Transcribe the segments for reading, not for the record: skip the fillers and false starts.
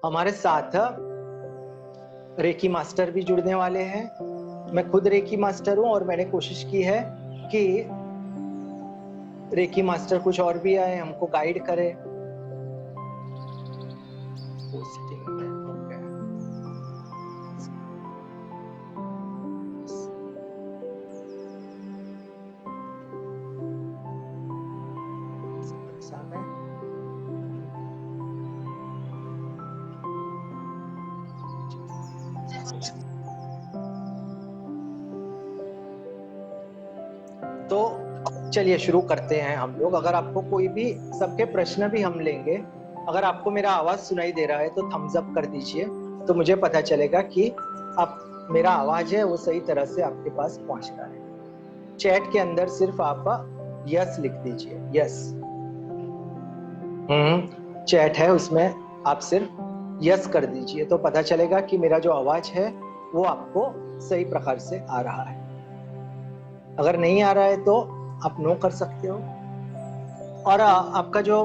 हमारे साथ reiki master भी जुड़ने वाले हैं। मैं खुद रेकी मास्टर हूं और मैंने कोशिश की है कि रेकी मास्टर कुछ और भी आए, हमको गाइड करे। तो चलिए शुरू करते हैं हम लोग। अगर आपको कोई भी, सबके प्रश्न भी हम लेंगे। अगर आपको मेरा आवाज सुनाई दे रहा है तो थम्स अप कर दीजिए, तो मुझे पता चलेगा कि आप, मेरा आवाज है वो सही तरह से आपके पास पहुंच रहा है। चैट के अंदर सिर्फ आप यस लिख दीजिए, यस। चैट है उसमें आप सिर्फ यस कर दीजिए, तो पता चलेगा कि मेरा जो आवाज है वो आपको सही प्रकार से आ रहा है। अगर नहीं आ रहा है तो आप नो कर सकते हो। और आपका जो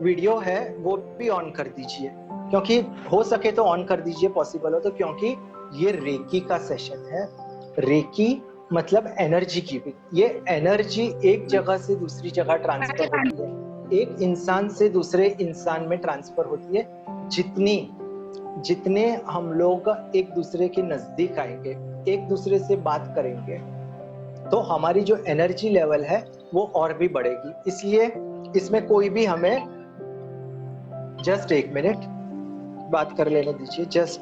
वीडियो है वो भी ऑन कर दीजिए, क्योंकि हो सके तो ऑन कर दीजिए, पॉसिबल हो तो, क्योंकि ये रेकी का सेशन है। रेकी मतलब एनर्जी की भी, ये एनर्जी एक जगह से दूसरी जगह ट्रांसफर होती है, एक इंसान से दूसरे इंसान में ट्रांसफर होती है। जितने हम लोग एक दूसरे के नजदीक आएंगे, एक दूसरे से बात करेंगे, तो हमारी जो एनर्जी लेवल है वो और भी बढ़ेगी। इसलिए इसमें कोई भी हमें जस्ट 1 मिनट बात कर लेने दीजिए, जस्ट।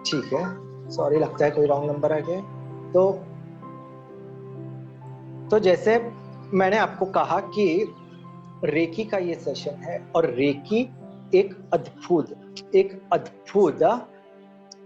ठीक है, सॉरी, लगता है कोई रॉन्ग नंबर आ गया। तो जैसे मैंने आपको कहा कि रेकी का ये सेशन है, और रेकी एक अद्भुत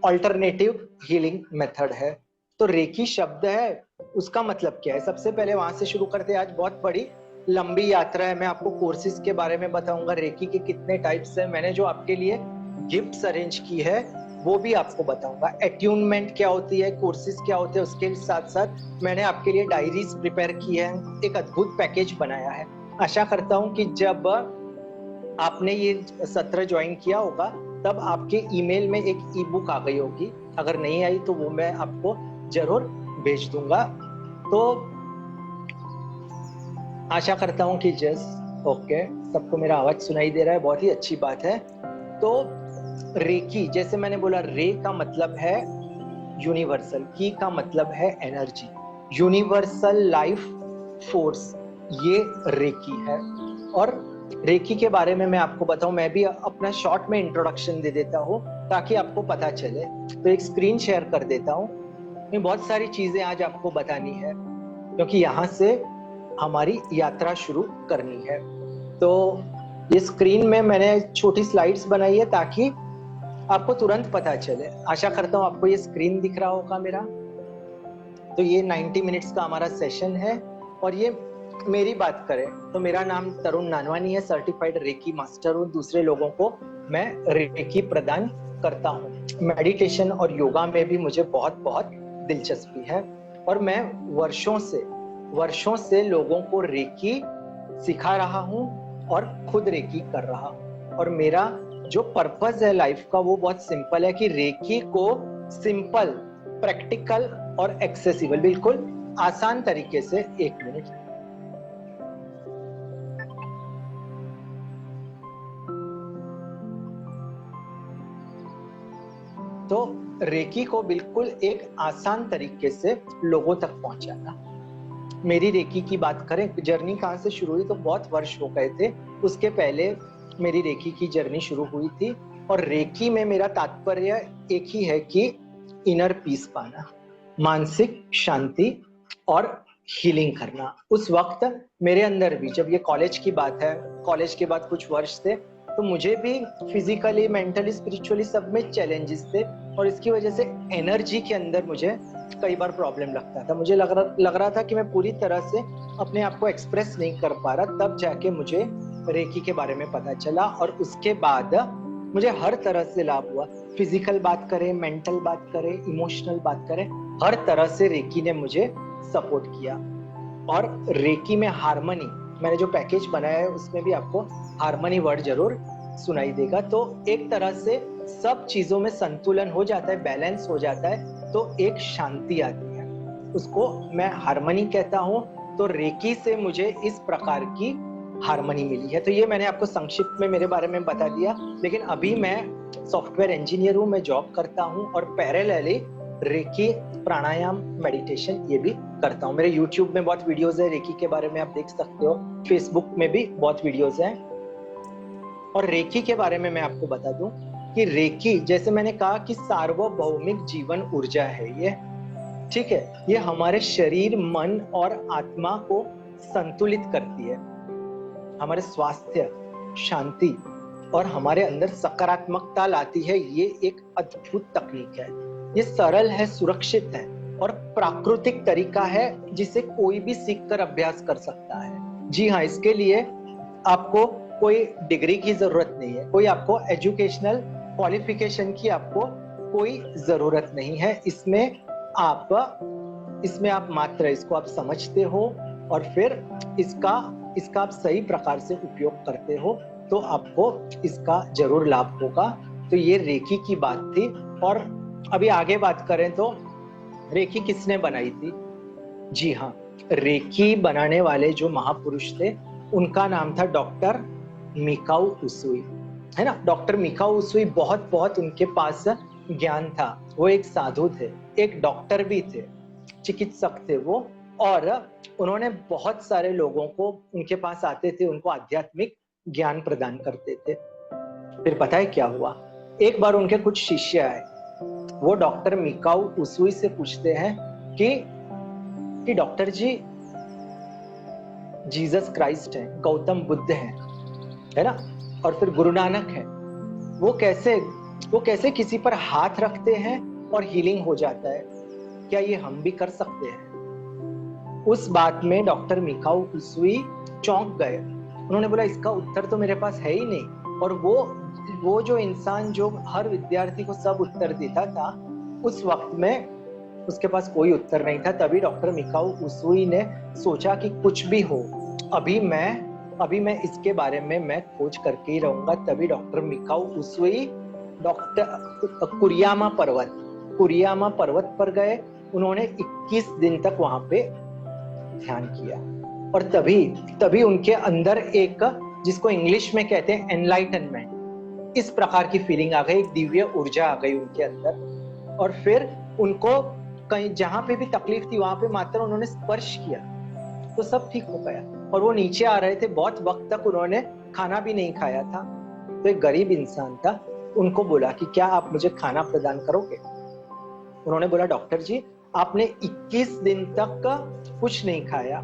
अल्टरनेटिव हीलिंग मेथड है। तो रेकी शब्द है, उसका मतलब क्या है, सबसे पहले वहां से शुरू करते हैं। आज बहुत बड़ी लंबी यात्रा है, मैं आपको कोर्सेज के बारे में बताऊंगा, रेकी के कितने टाइप्स है, मैंने जो आपके लिए गिफ्ट्स अरेंज की है वो भी आपको बताऊंगा। एट्यूनमेंट क्या होती है, कोर्सेज क्या होते हैं, उसके साथ साथ मैंने आपके लिए डायरीज प्रिपेयर की है, एक अद्भुत पैकेज बनाया है। आशा करता हूं कि जब आपने ये सत्र ज्वाइन किया होगा तब आपके ईमेल में एक ई बुक आ गई होगी। अगर नहीं आई तो वो मैं आपको जरूर भेज दूंगा। तो आशा करता हूं कि ओके, सबको मेरा आवाज सुनाई दे रहा है, बहुत ही अच्छी बात है। तो रेकी, जैसे मैंने बोला, रे का मतलब है यूनिवर्सल, की का मतलब है एनर्जी, यूनिवर्सल लाइफ फोर्स, ये रेकी है। और रेकी के बारे में मैं आपको बताऊं, मैं भी अपना शॉर्ट में इंट्रोडक्शन दे देता हूं ताकि आपको पता चले। तो एक स्क्रीन शेयर कर देता हूं। मैं बहुत सारी चीजें आज आपको बतानी है, क्योंकि यहाँ से हमारी यात्रा शुरू करनी है। तो ये स्क्रीन में मैंने छोटी स्लाइड्स बनाई है ताकि आपको तुरंत पता चले। आशा करता हूं आपको ये स्क्रीन दिख रहा होगा मेरा। तो ये 90 मिनट्स का हमारा सेशन है, और ये मेरी बात करें तो मेरा नाम तरुण नानवानी है, सर्टिफाइड रेकी मास्टर हूँ। दूसरे लोगों को मैं रेकी प्रदान करता हूँ। मेडिटेशन और योगा में भी मुझे बहुत बहुत दिलचस्पी है, और मैं वर्षों से लोगों को रेकी सिखा रहा हूँ और खुद रेकी कर रहा हूँ। और मेरा जो पर्पस है लाइफ का वो बहुत सिंपल है, कि रेकी को सिंपल, प्रैक्टिकल और एक्सेसिबल, बिल्कुल आसान तरीके से, 1 मिनट, तो रेकी को बिल्कुल एक आसान तरीके से लोगों तक पहुंचाना। मेरी रेकी की बात करें, जर्नी कहां से शुरू हुई, तो बहुत वर्ष हो गए थे, उसके पहले मेरी रेकी की जर्नी शुरू हुई थी। और रेकी में मेरा तात्पर्य एक ही है कि इनर पीस पाना, मानसिक शांति और हीलिंग करना। उस वक्त मेरे अंदर भी, जब ये कॉलेज की बात है, कॉलेज के बाद कुछ वर्ष थे, तो मुझे भी फिजिकली, मेंटली, स्पिरिचुअली सब में चैलेंजेस थे, और इसकी वजह से एनर्जी के अंदर मुझे कई बार प्रॉब्लम लगता था। मुझे लग रहा था कि मैं पूरी तरह से अपने आप को एक्सप्रेस नहीं कर पा रहा। तब जाके मुझे रेकी के बारे में पता चला, और उसके बाद मुझे हर तरह से लाभ हुआ। फिजिकल बात करें, मेंटल बात करें, इमोशनल बात करें, हर तरह से रेकी ने मुझे सपोर्ट किया। और रेकी में हार्मनी, मैंने जो पैकेज बनाया है उसमें भी आपको हार्मनी वर्ड जरूर सुनाई देगा। तो एक तरह से सब चीजों में संतुलन हो जाता है, बैलेंस हो जाता है, तो एक शांति आती है, उसको मैं हार्मनी कहता हूँ। तो रेकी से मुझे इस प्रकार की हार्मनी मिली है। तो ये मैंने आपको संक्षिप्त में मेरे बारे में बता दिया। लेकिन अभी मैं सॉफ्टवेयर इंजीनियर हूँ, मैं जॉब करता हूँ और पैरेलली रेकी, प्राणायाम, मेडिटेशन ये भी करता हूँ। मेरे यूट्यूब में बहुत वीडियोस है रेकी के बारे में, आप देख सकते हो। फेसबुक में भी बहुत वीडियोस हैं। और रेकी के बारे में मैं आपको बता दूं कि रेकी, जैसे मैंने कहा कि सार्वभौमिक जीवन ऊर्जा है ये, ठीक है। ये हमारे शरीर, मन और आत्मा को संतुलित करती है, हमारे स्वास्थ्य, शांति और हमारे अंदर सकारात्मकता लाती है। ये एक अद्भुत तकनीक है। ये सरल है, सुरक्षित है और प्राकृतिक तरीका है जिसे कोई भी सीखकर अभ्यास कर सकता है। जी हाँ, इसके लिए आपको कोई डिग्री की जरूरत नहीं है, कोई आपको एजुकेशनल क्वालिफिकेशन की आपको कोई जरूरत नहीं है। इसमें आप मात्र इसको आप समझते हो और फिर इसका आप सही प्रकार से उपयोग करते हो तो आपको इसका जरूर लाभ होगा। तो ये रेकी की बात थी। और अभी आगे बात करें तो रेकी किसने बनाई थी? जी हाँ, रेकी बनाने वाले जो महापुरुष थे उनका नाम था डॉक्टर मिकाओ उसूई, है ना। डॉक्टर मिकाओ उसूई बहुत उनके पास ज्ञान था। वो एक साधु थे, एक डॉक्टर भी थे, चिकित्सक थे वो। और उन्होंने बहुत सारे लोगों को उनके पास आते थे, उनको आध्यात्मिक ज्ञान प्रदान करते थे। फिर पता है क्या हुआ? एक बार उनके कुछ शिष्य आए, वो डॉक्टर मिकाओ उसूई से पूछते हैं कि डॉक्टर जी, जीसस क्राइस्ट है, गौतम बुद्ध है ना, और फिर गुरु नानक है, वो कैसे किसी पर हाथ रखते हैं और हीलिंग हो जाता है? क्या ये हम भी कर सकते हैं? उस बात में डॉक्टर मिकाओ उसूई चौंक गए। उन्होंने बोला, इसका उत्तर तो मेरे पास है ही नहीं। और वो जो इंसान जो हर विद्यार्थी को सब उत्तर देता था, उस वक्त में उसके पास कोई उत्तर नहीं था। तभी डॉक्टर मिकाओ उसूई ने सोचा कि कुछ भी हो, अभी मैं इसके बारे में मैं खोज करके ही रहूंगा। तभी डॉक्टर मिकाओ उसूई कुरियामा पर्वत पर गए। उन्होंने 21 दिन तक वहां पे ध्यान किया और तभी उनके अंदर एक, जिसको इंग्लिश में कहते हैं एनलाइटनमेंट, इस प्रकार की फीलिंग आ गई, एक दिव्य ऊर्जा आ गई उनके अंदर। और फिर उनको कहीं जहां पे भी तकलीफ थी वहां पे मात्र उन्होंने स्पर्श किया तो सब ठीक हो गया। और वो नीचे आ रहे थे, बहुत वक्त तक उन्होंने खाना भी नहीं खाया था। तो एक गरीब इंसान था, उनको बोला कि क्या आप मुझे खाना प्रदान करोगे? उन्होंने बोला, डॉक्टर जी, आपने 21 दिन तक कुछ नहीं खाया,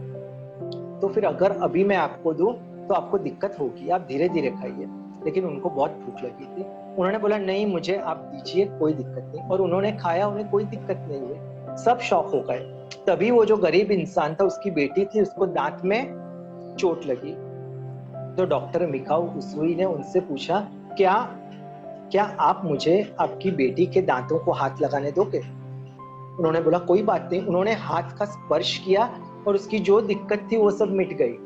तो फिर अगर अभी मैं आपको दूं तो आपको दिक्कत होगी, आप धीरे धीरे खाइए। लेकिन उनको बहुत भूख लगी थी। उन्होंने बोला, नहीं, मुझे आप दीजिए, कोई दिक्कत नहीं। और उन्होंने खाया, उन्हें कोई दिक्कत नहीं हुई, सब शॉक हो गए। तभी वो जो गरीब इंसान था, उसकी बेटी थी, उसको दांत में चोट लगी। तो डॉक्टर मिकाओ उसूई ने उनसे पूछा, क्या आप मुझे आपकी बेटी के दांतों को हाथ लगाने दोगे? उन्होंने बोला, कोई बात नहीं। उन्होंने हाथ का स्पर्श किया और उसकी जो दिक्कत थी वो सब मिट गई,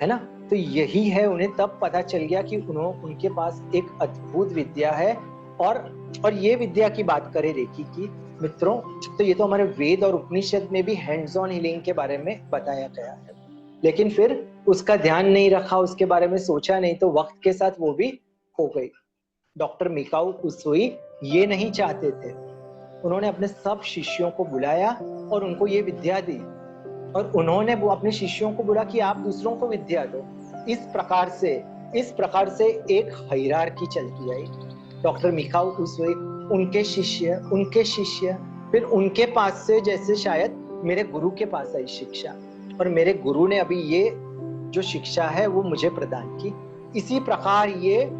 है ना। तो यही है, उन्हें तब पता चल गया कि उनके पास एक अद्भुत विद्या है। और ये विद्या की बात करें रेकी की मित्रों, तो ये तो हमारे वेद और उपनिषद में भी हैंड्स ऑन हीलिंग के बारे में बताया गया है। लेकिन फिर उसका ध्यान नहीं रखा, उसके बारे में सोचा नहीं, तो वक्त के साथ वो भी हो गई। डॉक्टर मिकाओ उसूई ये नहीं चाहते थे। उन्होंने अपने सब शिष्यों को बुलाया और उनको ये विद्या दी। और उन्होंने वो अपने शिष्यों को बोला कि आप दूसरों को विद्या दो। इस प्रकार से एक हायरार्की चलती आई। डॉक्टर मिकाओ उसूई, उनके शिष्य, फिर उनके पास से, जैसे शायद मेरे गुरु के पास आई शिक्षा, और मेरे गुरु ने अभी ये जो शिक्षा है वो मुझे प्रदान की। इसी प्रकार ये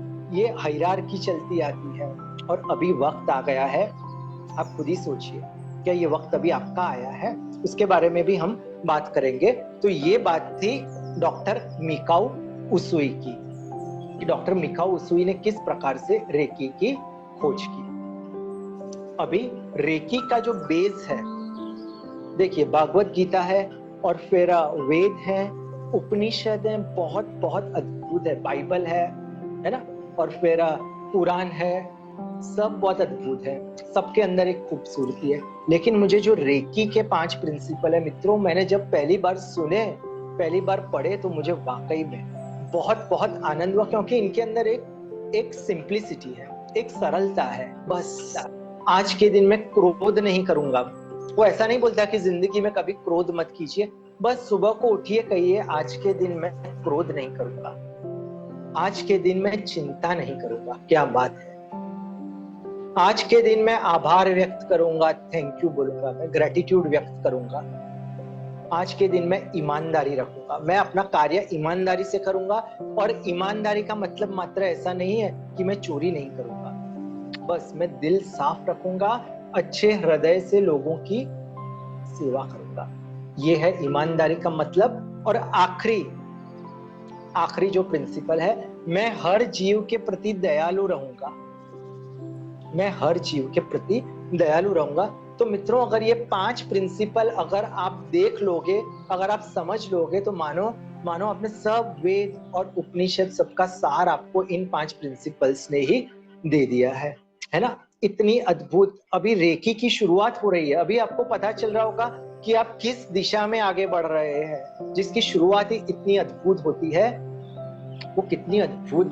हायरार्की चलती आती है। और अभी वक्त आ गया है, आप खुद ही सोचिए, क्या ये वक्त अभी आपका आया है? उसके बारे में भी हम बात करेंगे। तो ये बात थी डॉक्टर मिकाओ उसूई की। कि डॉक्टर मिकाओ उसुई ने किस प्रकार से रेकी की खोज की। अभी रेकी का जो बेस है, देखिए भागवत गीता है और फिर वेद है, उपनिषद है, बहुत बहुत अद्भुत है, बाइबल है ना, और फिर कुरान है, सब बहुत अद्भुत है, सबके अंदर एक खूबसूरती है। लेकिन मुझे जो रेकी के 5 प्रिंसिपल है मित्रों, मैंने जब पहली बार सुने, पहली बार पढ़े, तो मुझे वाकई में बहुत बहुत आनंद हुआ, क्योंकि इनके अंदर एक सिंप्लिसिटी है, एक सरलता है। बस आज के दिन में क्रोध नहीं करूंगा, वो ऐसा नहीं बोलता कि जिंदगी में कभी क्रोध मत कीजिए, बस सुबह को उठिए, कहिए आज के दिन मैं क्रोध नहीं करूंगा, आज के दिन मैं चिंता नहीं करूंगा। क्या बात है। आज के दिन मैं आभार व्यक्त करूंगा, थैंक यू बोलूंगा, मैं ग्रेटिट्यूड व्यक्त करूंगा। आज के दिन मैं ईमानदारी रखूंगा, मैं अपना कार्य ईमानदारी से करूंगा। और ईमानदारी का मतलब मात्र ऐसा नहीं है कि मैं चोरी नहीं करूंगा, बस मैं दिल साफ रखूंगा, अच्छे हृदय से लोगों की सेवा करूंगा। ये है ईमानदारी का मतलब। और आखिरी जो प्रिंसिपल है, मैं हर जीव के प्रति दयालु रहूंगा, मैं हर जीव के प्रति दयालु रहूंगा। तो मित्रों, अगर ये 5 प्रिंसिपल अगर आप देख लोगे, अगर आप समझ लोगे, तो मानो आपने सब वेद और उपनिषद सबका सार आपको इन 5 प्रिंसिपल्स ने ही दे दिया है ना। इतनी अद्भुत अभी रेकी की शुरुआत हो रही है। अभी आपको पता चल रहा होगा कि आप किस दिशा में आगे बढ़ रहे हैं। जिसकी शुरुआत ही इतनी अद्भुत होती है, वो कितनी अद्भुत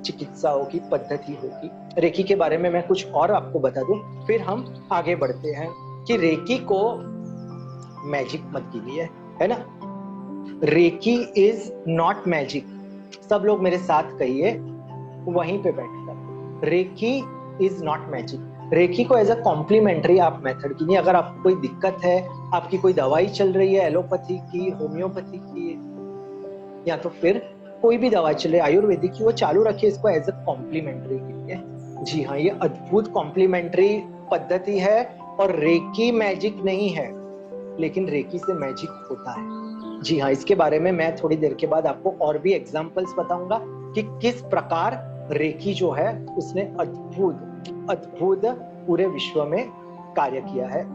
चिकित्सा होगी, पद्धति होगी। रेकी के बारे में मैं कुछ और आपको बता दूं, फिर हम आगे बढ़ते हैं कि रेकी को मैजिक मत कीजिए, है ना। Reiki is not magic. सब लोग मेरे साथ कहिए वहीं पे बैठकर, Reiki is not magic. Reiki को एज अ कॉम्प्लीमेंट्री आप मेथड कीजिए। अगर आपको कोई दिक्कत है, आपकी कोई दवाई चल रही है, एलोपैथी की, होम्योपैथी की, या तो फिर कोई भी दवा चले आयुर्वेदिक की, वो चालू रखिए, इसको एज अ कॉम्प्लीमेंट्री कीजिए। जी हाँ, ये अद्भुत कॉम्प्लीमेंट्री पद्धति है। और रेकी मैजिक नहीं है, लेकिन रेकी से मैजिक होता है। जी हाँ, इसके बारे में मैं थोड़ी देर के बाद आपको और भी एग्जांपल्स बताऊंगा कि किस प्रकार रेकी जो है उसने अद्भुत पूरे विश्व में कार्य किया है।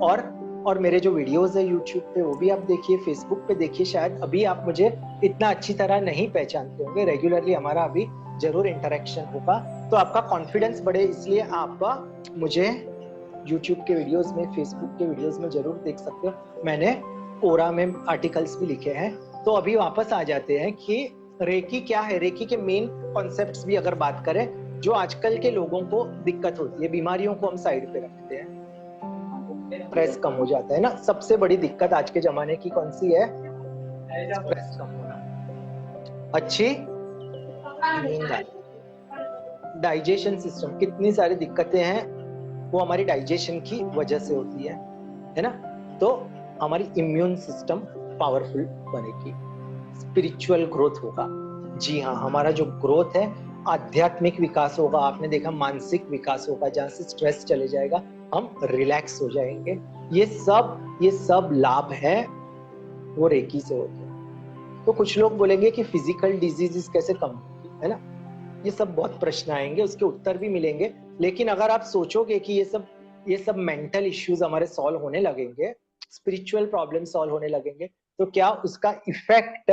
और मेरे जो वीडियोस है यूट्यूब पे, वो भी आप देखिए, फेसबुक पे देखिए। शायद अभी आप मुझे इतना अच्छी तरह नहीं पहचानते होंगे, रेगुलरली हमारा अभी जरूर इंटरेक्शन होगा, तो आपका कॉन्फिडेंस बढ़े, इसलिए आप मुझे यूट्यूब के वीडियोस में, फेसबुक के वीडियोस में जरूर देख सकते हो। मैंने कोरा में आर्टिकल्स भी लिखे हैं। तो अभी वापस आ जाते हैं कि रेकी क्या है। रेकी के मेन कॉन्सेप्ट्स भी अगर बात करें, जो आजकल के लोगों को दिक्कत होती है, बीमारियों को हम साइड पे रखते हैं, स्ट्रेस कम हो जाता है ना। सबसे बड़ी दिक्कत आज के जमाने की कौन सी है? स्ट्रेस कम होना, अच्छी नींद आना, डाइजेशन सिस्टम, कितनी सारी दिक्कतें हैं वो हमारी डाइजेशन की वजह से होती है ना। तो हमारी इम्यून सिस्टम पावरफुल बनेगी, स्पिरिचुअल ग्रोथ होगा। जी हाँ, हमारा जो ग्रोथ है, आध्यात्मिक विकास होगा। आपने देखा, मानसिक विकास होगा, जहां से स्ट्रेस चले जाएगा, हम रिलैक्स हो जाएंगे। ये सब लाभ है वो रेकी से होते हैं। तो कुछ लोग बोलेंगे कि फिजिकल डिजीजेस कैसे कम होगी, है ना। ये सब बहुत प्रश्न आएंगे, उसके उत्तर भी मिलेंगे। लेकिन अगर आप सोचोगे कि ये सब मेंटल इश्यूज हमारे सॉल्व होने लगेंगे, स्पिरिचुअल प्रॉब्लम सॉल्व होने लगेंगे, तो क्या उसका इफेक्ट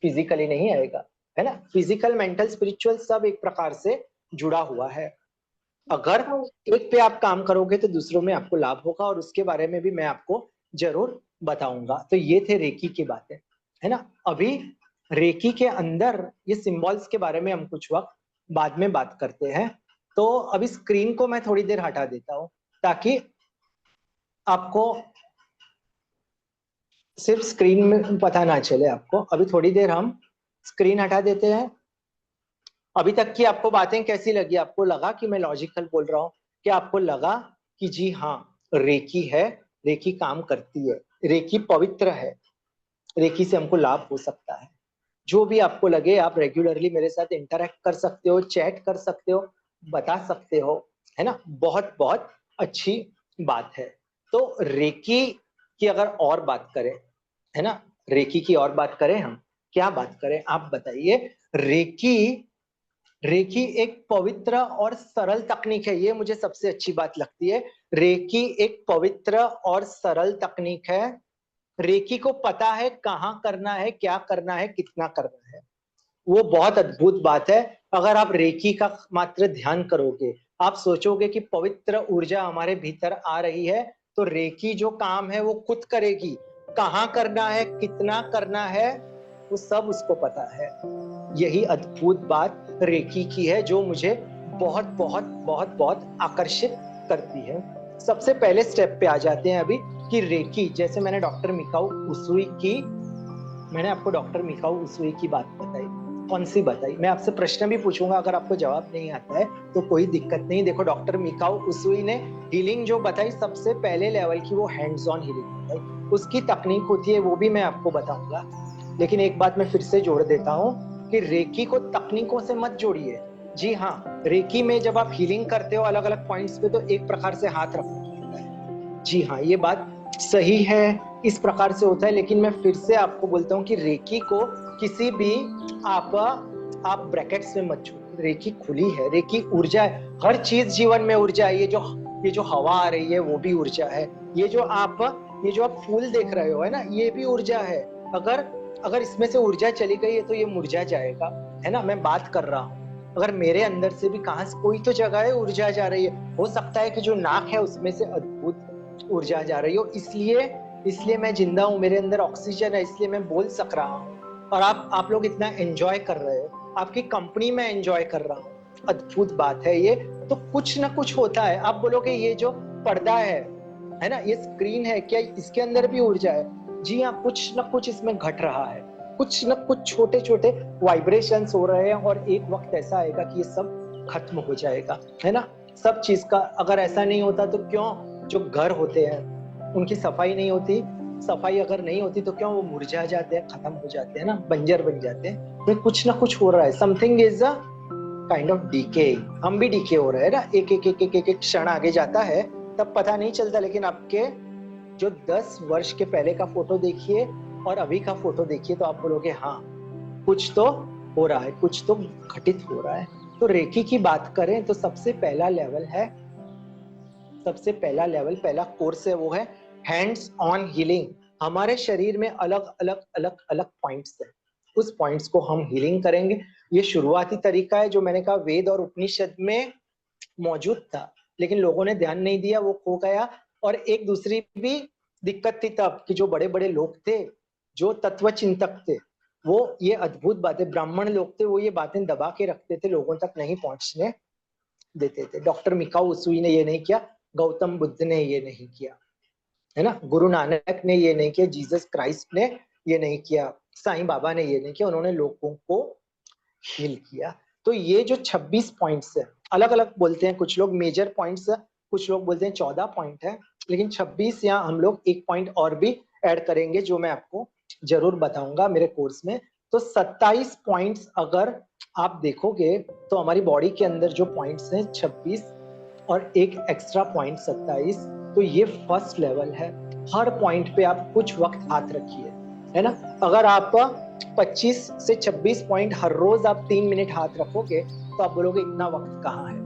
फिजिकली नहीं आएगा, है ना। फिजिकल, मेंटल, स्पिरिचुअल सब एक प्रकार से जुड़ा हुआ है। अगर एक पे आप काम करोगे तो दूसरों में आपको लाभ होगा, और उसके बारे में भी मैं आपको जरूर बताऊंगा। तो ये थे रेकी की बातें, है ना। अभी रेकी के अंदर ये सिंबल्स के बारे में हम कुछ वक्त बाद में बात करते हैं। तो अभी स्क्रीन को मैं थोड़ी देर हटा देता हूं, ताकि आपको सिर्फ स्क्रीन में पता ना चले आपको। अभी थोड़ी देर हम स्क्रीन हटा देते हैं। अभी तक की आपको बातें कैसी लगी? आपको लगा कि मैं लॉजिकल बोल रहा हूँ? क्या आपको लगा कि जी हाँ, रेकी है, रेकी काम करती है, रेकी पवित्र है, रेकी से हमको लाभ हो सकता है? जो भी आपको लगे, आप रेगुलरली मेरे साथ इंटरेक्ट कर सकते हो, चैट कर सकते हो, बता सकते हो, है ना। बहुत बहुत अच्छी बात है। तो रेकी की अगर और बात करें, है ना, रेकी की और बात करें, हम क्या बात करें, आप बताइए। रेकी रेकी एक पवित्र और सरल तकनीक है, ये मुझे सबसे अच्छी बात लगती है। रेकी एक पवित्र और सरल तकनीक है। रेकी को पता है कहाँ करना है, क्या करना है, कितना करना है। वो बहुत अद्भुत बात है। अगर आप रेकी का मात्र ध्यान करोगे, आप सोचोगे कि पवित्र ऊर्जा हमारे भीतर आ रही है, तो रेकी जो काम है वो खुद करेगी। कहाँ करना है, कितना करना है, वो सब उसको पता है। यही अद्भुत बात रेकी की है, जो मुझे बहुत बहुत बहुत बहुत आकर्षित करती है। सबसे पहले स्टेप पे आ जाते हैं अभी कि रेकी, जैसे मैंने डॉक्टर मिकाओ उसुई की, मैंने आपको डॉक्टर मिकाओ उसुई की बात बताई। कौन सी बताई? मैं आपसे प्रश्न भी पूछूंगा, अगर आपको जवाब नहीं आता है तो कोई दिक्कत नहीं। देखो, डॉक्टर मिकाओ उसुई ने हीलिंग जो बताई, सबसे पहले लेवल की, वो हैंड्स ऑन हीलिंग बताई। उसकी तकनीक होती है, वो भी मैं आपको बताऊंगा। लेकिन एक बात मैं फिर से जोड़ देता हूँ कि रेकी को तकनीकों से मत जोड़िए। जी हाँ, रेकी में जब आप हीलिंग करते हो अलग अलग पॉइंट्स पे, तो एक प्रकार से हाथ रखना पड़ता है। जी हाँ, ये बात सही है, इस प्रकार से होता है। लेकिन मैं फिर से आपको बोलता हूँ कि रेकी को किसी भी आप ब्रैकेट्स में मत जोड़िए। रेकी खुली है, रेकी ऊर्जा है। हर चीज जीवन में ऊर्जा है। ये जो हवा आ रही है वो भी ऊर्जा है। ये जो आप फूल देख रहे हो, है ना, ये भी ऊर्जा है। अगर अगर इसमें से ऊर्जा चली गई है तो ये मुरझा जाएगा, है ना। मैं बात कर रहा हूँ, अगर मेरे अंदर से भी कहां से कोई तो जगह है ऊर्जा जा रही है। हो सकता है कि जो नाक है उसमें से अद्भुत ऊर्जा जा रही हो, इसलिए इसलिए मैं जिंदा हूँ, मेरे अंदर ऑक्सीजन है, इसलिए मैं बोल सक रहा हूँ। और आप लोग इतना एंजॉय कर रहे हो, आपकी कंपनी में एंजॉय कर रहा हूँ। अद्भुत बात है ये। तो कुछ ना कुछ होता है। आप बोलोगे ये जो पर्दा है ना, ये स्क्रीन है, क्या इसके अंदर भी ऊर्जा है? जी हाँ, कुछ ना कुछ इसमें घट रहा है। कुछ ना कुछ छोटे छोटे वाइब्रेशंस हो रहे हैं, और एक वक्त ऐसा आएगा कि ये सब खत्म हो जाएगा, है ना। सब चीज का अगर ऐसा नहीं होता तो क्यों जो घर होते हैं उनकी सफाई नहीं होती? सफाई अगर नहीं होती तो क्यों वो मुरझा जाते हैं, खत्म हो जाते हैं ना, बंजर बन जाते हैं। तो कुछ ना कुछ हो रहा है। Something is a kind of DK. हम भी डीके हो रहे हैं ना, एक एक एक एक एक एक क्षण आगे जाता है, तब पता नहीं चलता। लेकिन आपके जो 10 वर्ष के पहले का फोटो देखिए और अभी का फोटो देखिए, तो आप बोलोगे हाँ, कुछ तो हो रहा है, कुछ तो घटित हो रहा है। तो रेकी की बात करें तो सबसे पहला लेवल है, सबसे पहला लेवल, पहला कोर्स है, वो है हैंड्स ऑन हीलिंग। हमारे शरीर में अलग अलग अलग अलग पॉइंट्स हैं, उस पॉइंट्स को हम हीलिंग करेंगे। ये शुरुआती तरीका है, जो मैंने कहा वेद और उपनिषद में मौजूद था, लेकिन लोगों ने ध्यान नहीं दिया, वो खो गया। और एक दूसरी भी दिक्कत थी तब, कि जो बड़े बड़े लोग थे, जो तत्व चिंतक थे, वो ये अद्भुत बातें, ब्राह्मण लोग थे, वो ये बातें दबा के रखते थे, लोगों तक नहीं पहुंचने देते थे। डॉक्टर मिकाओ उसुई ने ये नहीं किया, गौतम बुद्ध ने ये नहीं किया, है ना, गुरु नानक ने ये नहीं किया, जीसस क्राइस्ट ने ये नहीं किया, साईं बाबा ने ये नहीं किया। उन्होंने लोगों को हील किया। तो ये जो 26 पॉइंट्स है, अलग अलग बोलते हैं कुछ लोग, मेजर पॉइंट्स, कुछ लोग बोलते हैं 14 पॉइंट है, लेकिन 26 या हम लोग एक पॉइंट और भी ऐड करेंगे, जो मैं आपको जरूर बताऊंगा मेरे कोर्स में। तो 27 पॉइंट्स अगर आप देखोगे, तो हमारी बॉडी के अंदर जो पॉइंट्स हैं 26 और एक एक्स्ट्रा पॉइंट 27, तो ये फर्स्ट लेवल है। हर पॉइंट पे आप कुछ वक्त हाथ रखिए, है ना। अगर आप 25 से 26 पॉइंट हर रोज आप 3 मिनट हाथ रखोगे, तो आप बोलोगे इतना वक्त कहाँ है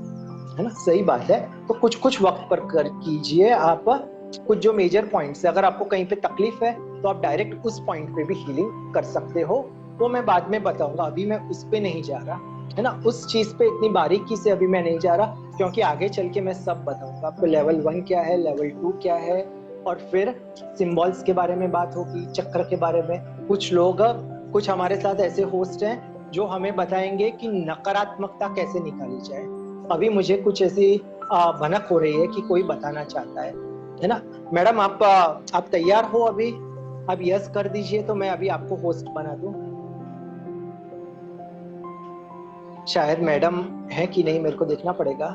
ना। सही बात है। तो कुछ कुछ वक्त पर कर कीजिए आप। कुछ जो मेजर पॉइंट्स है, अगर आपको कहीं पे तकलीफ है तो आप डायरेक्ट उस पॉइंट पे भी हीलिंग कर सकते हो, वो मैं बाद में बताऊंगा, अभी मैं उस पे नहीं जा रहा, है ना। उस चीज पे इतनी बारीकी से अभी मैं नहीं जा रहा, क्योंकि आगे चल के मैं सब बताऊंगा आपको, लेवल 1 क्या है, लेवल 2 क्या है, और फिर सिंबल्स के बारे में बात होगी, चक्र के बारे में। कुछ हमारे साथ ऐसे होस्ट हैं जो हमें बताएंगे कि नकारात्मकता कैसे निकाली जाए। अभी मुझे कुछ ऐसी भनक हो रही है कि कोई बताना चाहता है ना। मैडम, आप तैयार हो? अभी आप यस कर दीजिए, तो मैं अभी आपको होस्ट बना दूं। शायद मैडम है कि नहीं, मेरे को देखना पड़ेगा।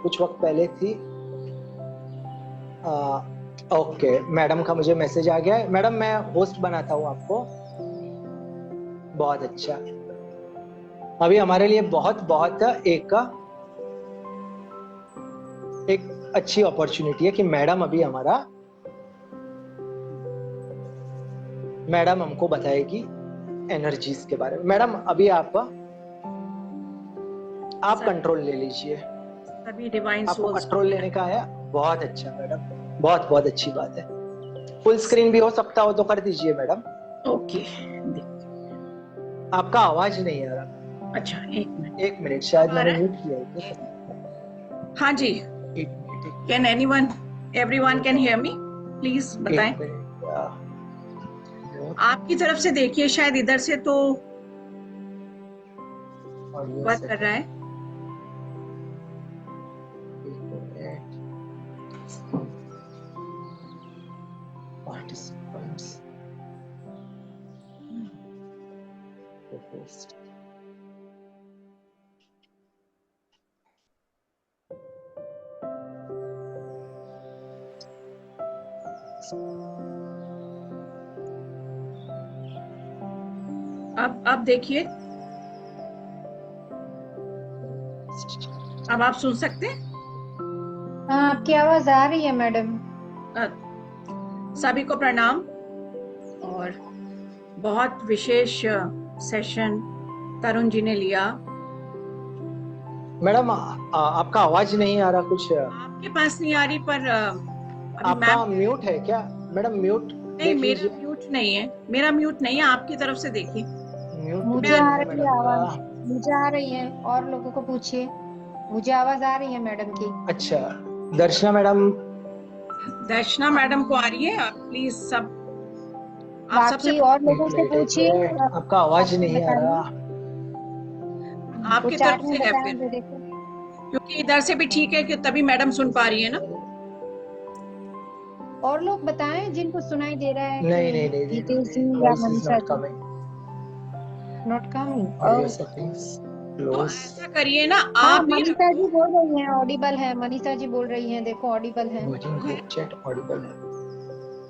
कुछ वक्त पहले थी। ओके, मैडम का मुझे मैसेज आ गया है। मैडम, मैं होस्ट बनाता हूँ आपको। बहुत अच्छा। अभी हमारे लिए बहुत बहुत एक अच्छी अपॉर्चुनिटी है कि मैडम हमको बताएगी एनर्जीज के बारे में। मैडम, अभी आप आप कंट्रोल ले लीजिए, सभी डिवाइन आपको सोल्स कंट्रोल लेने का है। बहुत अच्छा मैडम, बहुत बहुत अच्छी बात है। फुल स्क्रीन भी हो सकता हो तो कर दीजिए मैडम। ओके। आपका आवाज नहीं आ रहा। अच्छा, एक मिनट। एक मिनट, शायद अब आ मैंने रहा म्यूट किया है। है? हाँ जी। एक minute, can anyone, everyone can hear me? Please बताएं। एक मिनट। आपकी तरफ से देखिए, शायद इधर से तो ऑडियो वर्क कर रहा सेटिंग, है। एक मिनट। पार्टिसिपेंट्स पोस्ट, अब देखिए, अब आप सुन सकते हैं? हाँ, आपकी आवाज आ रही है मैडम। सभी को प्रणाम। और बहुत विशेष सेशन तरुण जी ने लिया। मैडम आपका आवाज नहीं आ रहा कुछ। आपके पास नहीं आ रही, पर अभी आपका मैम म्यूट है क्या मैडम? म्यूट नहीं, देख मेरा लीजिए। म्यूट नहीं है, मेरा म्यूट नहीं है, आपकी तरफ से देखिए। म्यूट मुझे नहीं आ है रही है मैडम का। आवाज, मुझे आ रही है। और लोगों को पूछिए, मुझे आवाज आ रही है मैडम की। अच्छा, दर्शना मैडम। दर्शना मैडम को आ रही है। आप प्लीज सब, आप सबसे बाकी और लोगों से एक पूछिए, मिनट, आपका आवाज आपको नहीं आ रहा। बताइए। वो आपकी चैट तरफ में से है फिर, बताएंगे, देखो। क्योंकि इधर से भी ठीक है कि तभी मैडम सुन पा रही है ना। और लोग बताएं जिनको सुनाई दे रहा है नहीं कि नहीं नहीं, गीतेश जी या voice is Manisha not ji. Coming. Not coming. Audio settings तो क्लोज। ऐसा करिए ना, हाँ, आप ही मनीषा रखो। जी बोल रही हैं ऑडिबल है। मनीषा जी बोल रही हैं, देखो ऑडिबल है। वर्किंग ग्रुप चैट ऑडिबल है।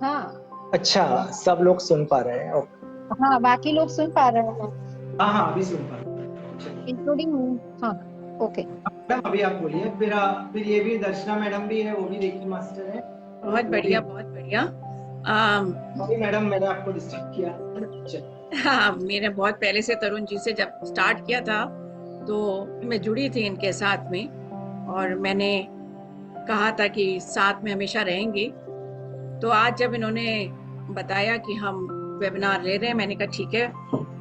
हाँ अच्छा, सब लोग सुन पा रहे हैं। ओके। हाँ, बाकी लोग सुन पा रहे हैं, हाँ हाँ, अभी सुन पा रहे हैं। चलिए इंक्लूडिंग। हाँ, ओके। मैडम, अभी आप बोलिए। फिर ये भी दर्शना मैडम भी है, वो भी रेकी मास्टर है। बहुत वो भी। बढ़िया, बहुत बढ़िया। सॉरी मैडम, मैंने आपको डिस्टर्ब किया। चलिए। हाँ, मैंने बहुत पहले से तरुण जी से जब स्टार्ट किया था तो मैं जुड़ी थी इनके साथ में, और मैंने कहा था कि साथ में हमेशा रहेंगे। तो आज जब इन्होंने बताया कि हम वेबिनार ले रहे हैं, मैंने कहा ठीक है,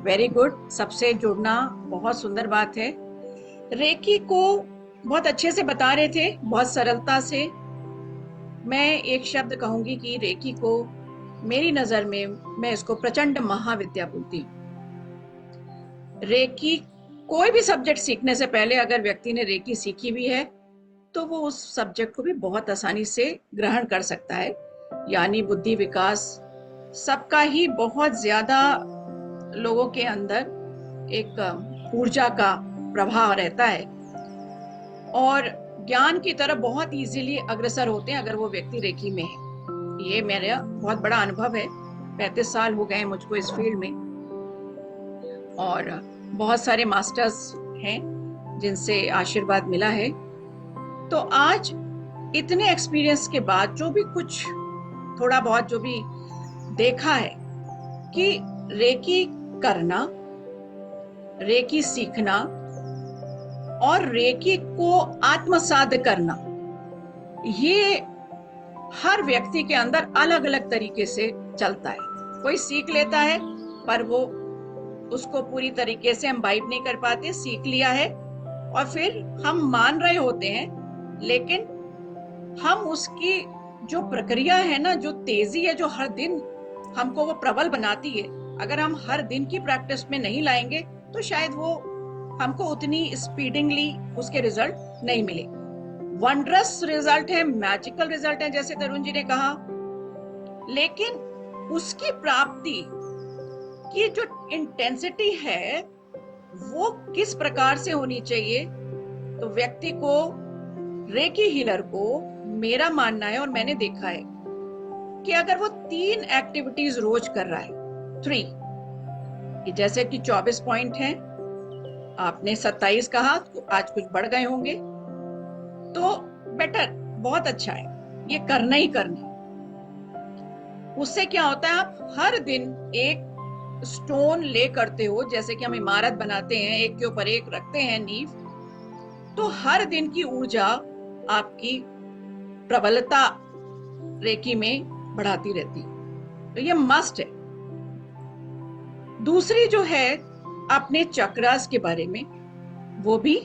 वेरी गुड। सबसे जुड़ना बहुत सुंदर बात है। रेकी को बहुत अच्छे से बता रहे थे, बहुत सरलता से। मैं एक शब्द कहूंगी कि रेकी को, मेरी नजर में, मैं इसको प्रचंड महाविद्या बोलती हूँ। रेकी, कोई भी सब्जेक्ट सीखने से पहले अगर व्यक्ति ने रेकी सीखी भी है तो वो उस सब्जेक्ट को भी बहुत आसानी से ग्रहण कर सकता है। यानी बुद्धि विकास सबका ही बहुत ज्यादा, लोगों के अंदर एक ऊर्जा का प्रभाव रहता है, और ज्ञान की तरफ बहुत इजीली अग्रसर होते हैं अगर वो व्यक्ति रेकी में है। ये मेरा बहुत बड़ा अनुभव है। 35 साल हो गए मुझको इस फील्ड में, और बहुत सारे मास्टर्स हैं जिनसे आशीर्वाद मिला है। तो आज इतने एक्सपीरियंस के बाद जो भी कुछ थोड़ा बहुत जो भी देखा है कि रेकी करना, रेकी सीखना और रेकी को आत्मसात करना, ये हर व्यक्ति के अंदर अलग अलग तरीके से चलता है। कोई सीख लेता है पर वो उसको पूरी तरीके से हम वाइब नहीं कर पाते। सीख लिया है और फिर हम मान रहे होते हैं, लेकिन हम उसकी जो प्रक्रिया है ना, जो तेजी है, जो हर दिन हमको वो प्रबल बनाती है, अगर हम हर दिन की प्रैक्टिस में नहीं लाएंगे तो शायद वो हमको उतनी स्पीडिंगली उसके रिजल्ट नहीं मिले। वंडरस रिजल्ट है, मैजिकल रिजल्ट है, जैसे तरुण जी ने कहा, लेकिन उसकी प्राप्ति की जो इंटेंसिटी है वो किस प्रकार से होनी चाहिए। तो व्यक्ति को, रेकी हीलर को, मेरा मानना है और मैंने देखा है कि अगर वो 3 एक्टिविटीज रोज कर रहा है, 3, कि जैसे कि 24 पॉइंट हैं, आपने 27 कहा तो आज कुछ बढ़ गए होंगे, तो बेटर, बहुत अच्छा है, ये करना ही करना। उससे क्या होता है, आप हर दिन एक स्टोन ले करते हो, जैसे कि हम इमारत बनाते हैं, एक के ऊपर एक रखते हैं नींव, तो हर दिन की ऊर्जा आपकी प्रबलता रेकी में बढ़ाती रहती है। तो ये मस्ट है। दूसरी जो है अपने चक्रास के बारे में, वो भी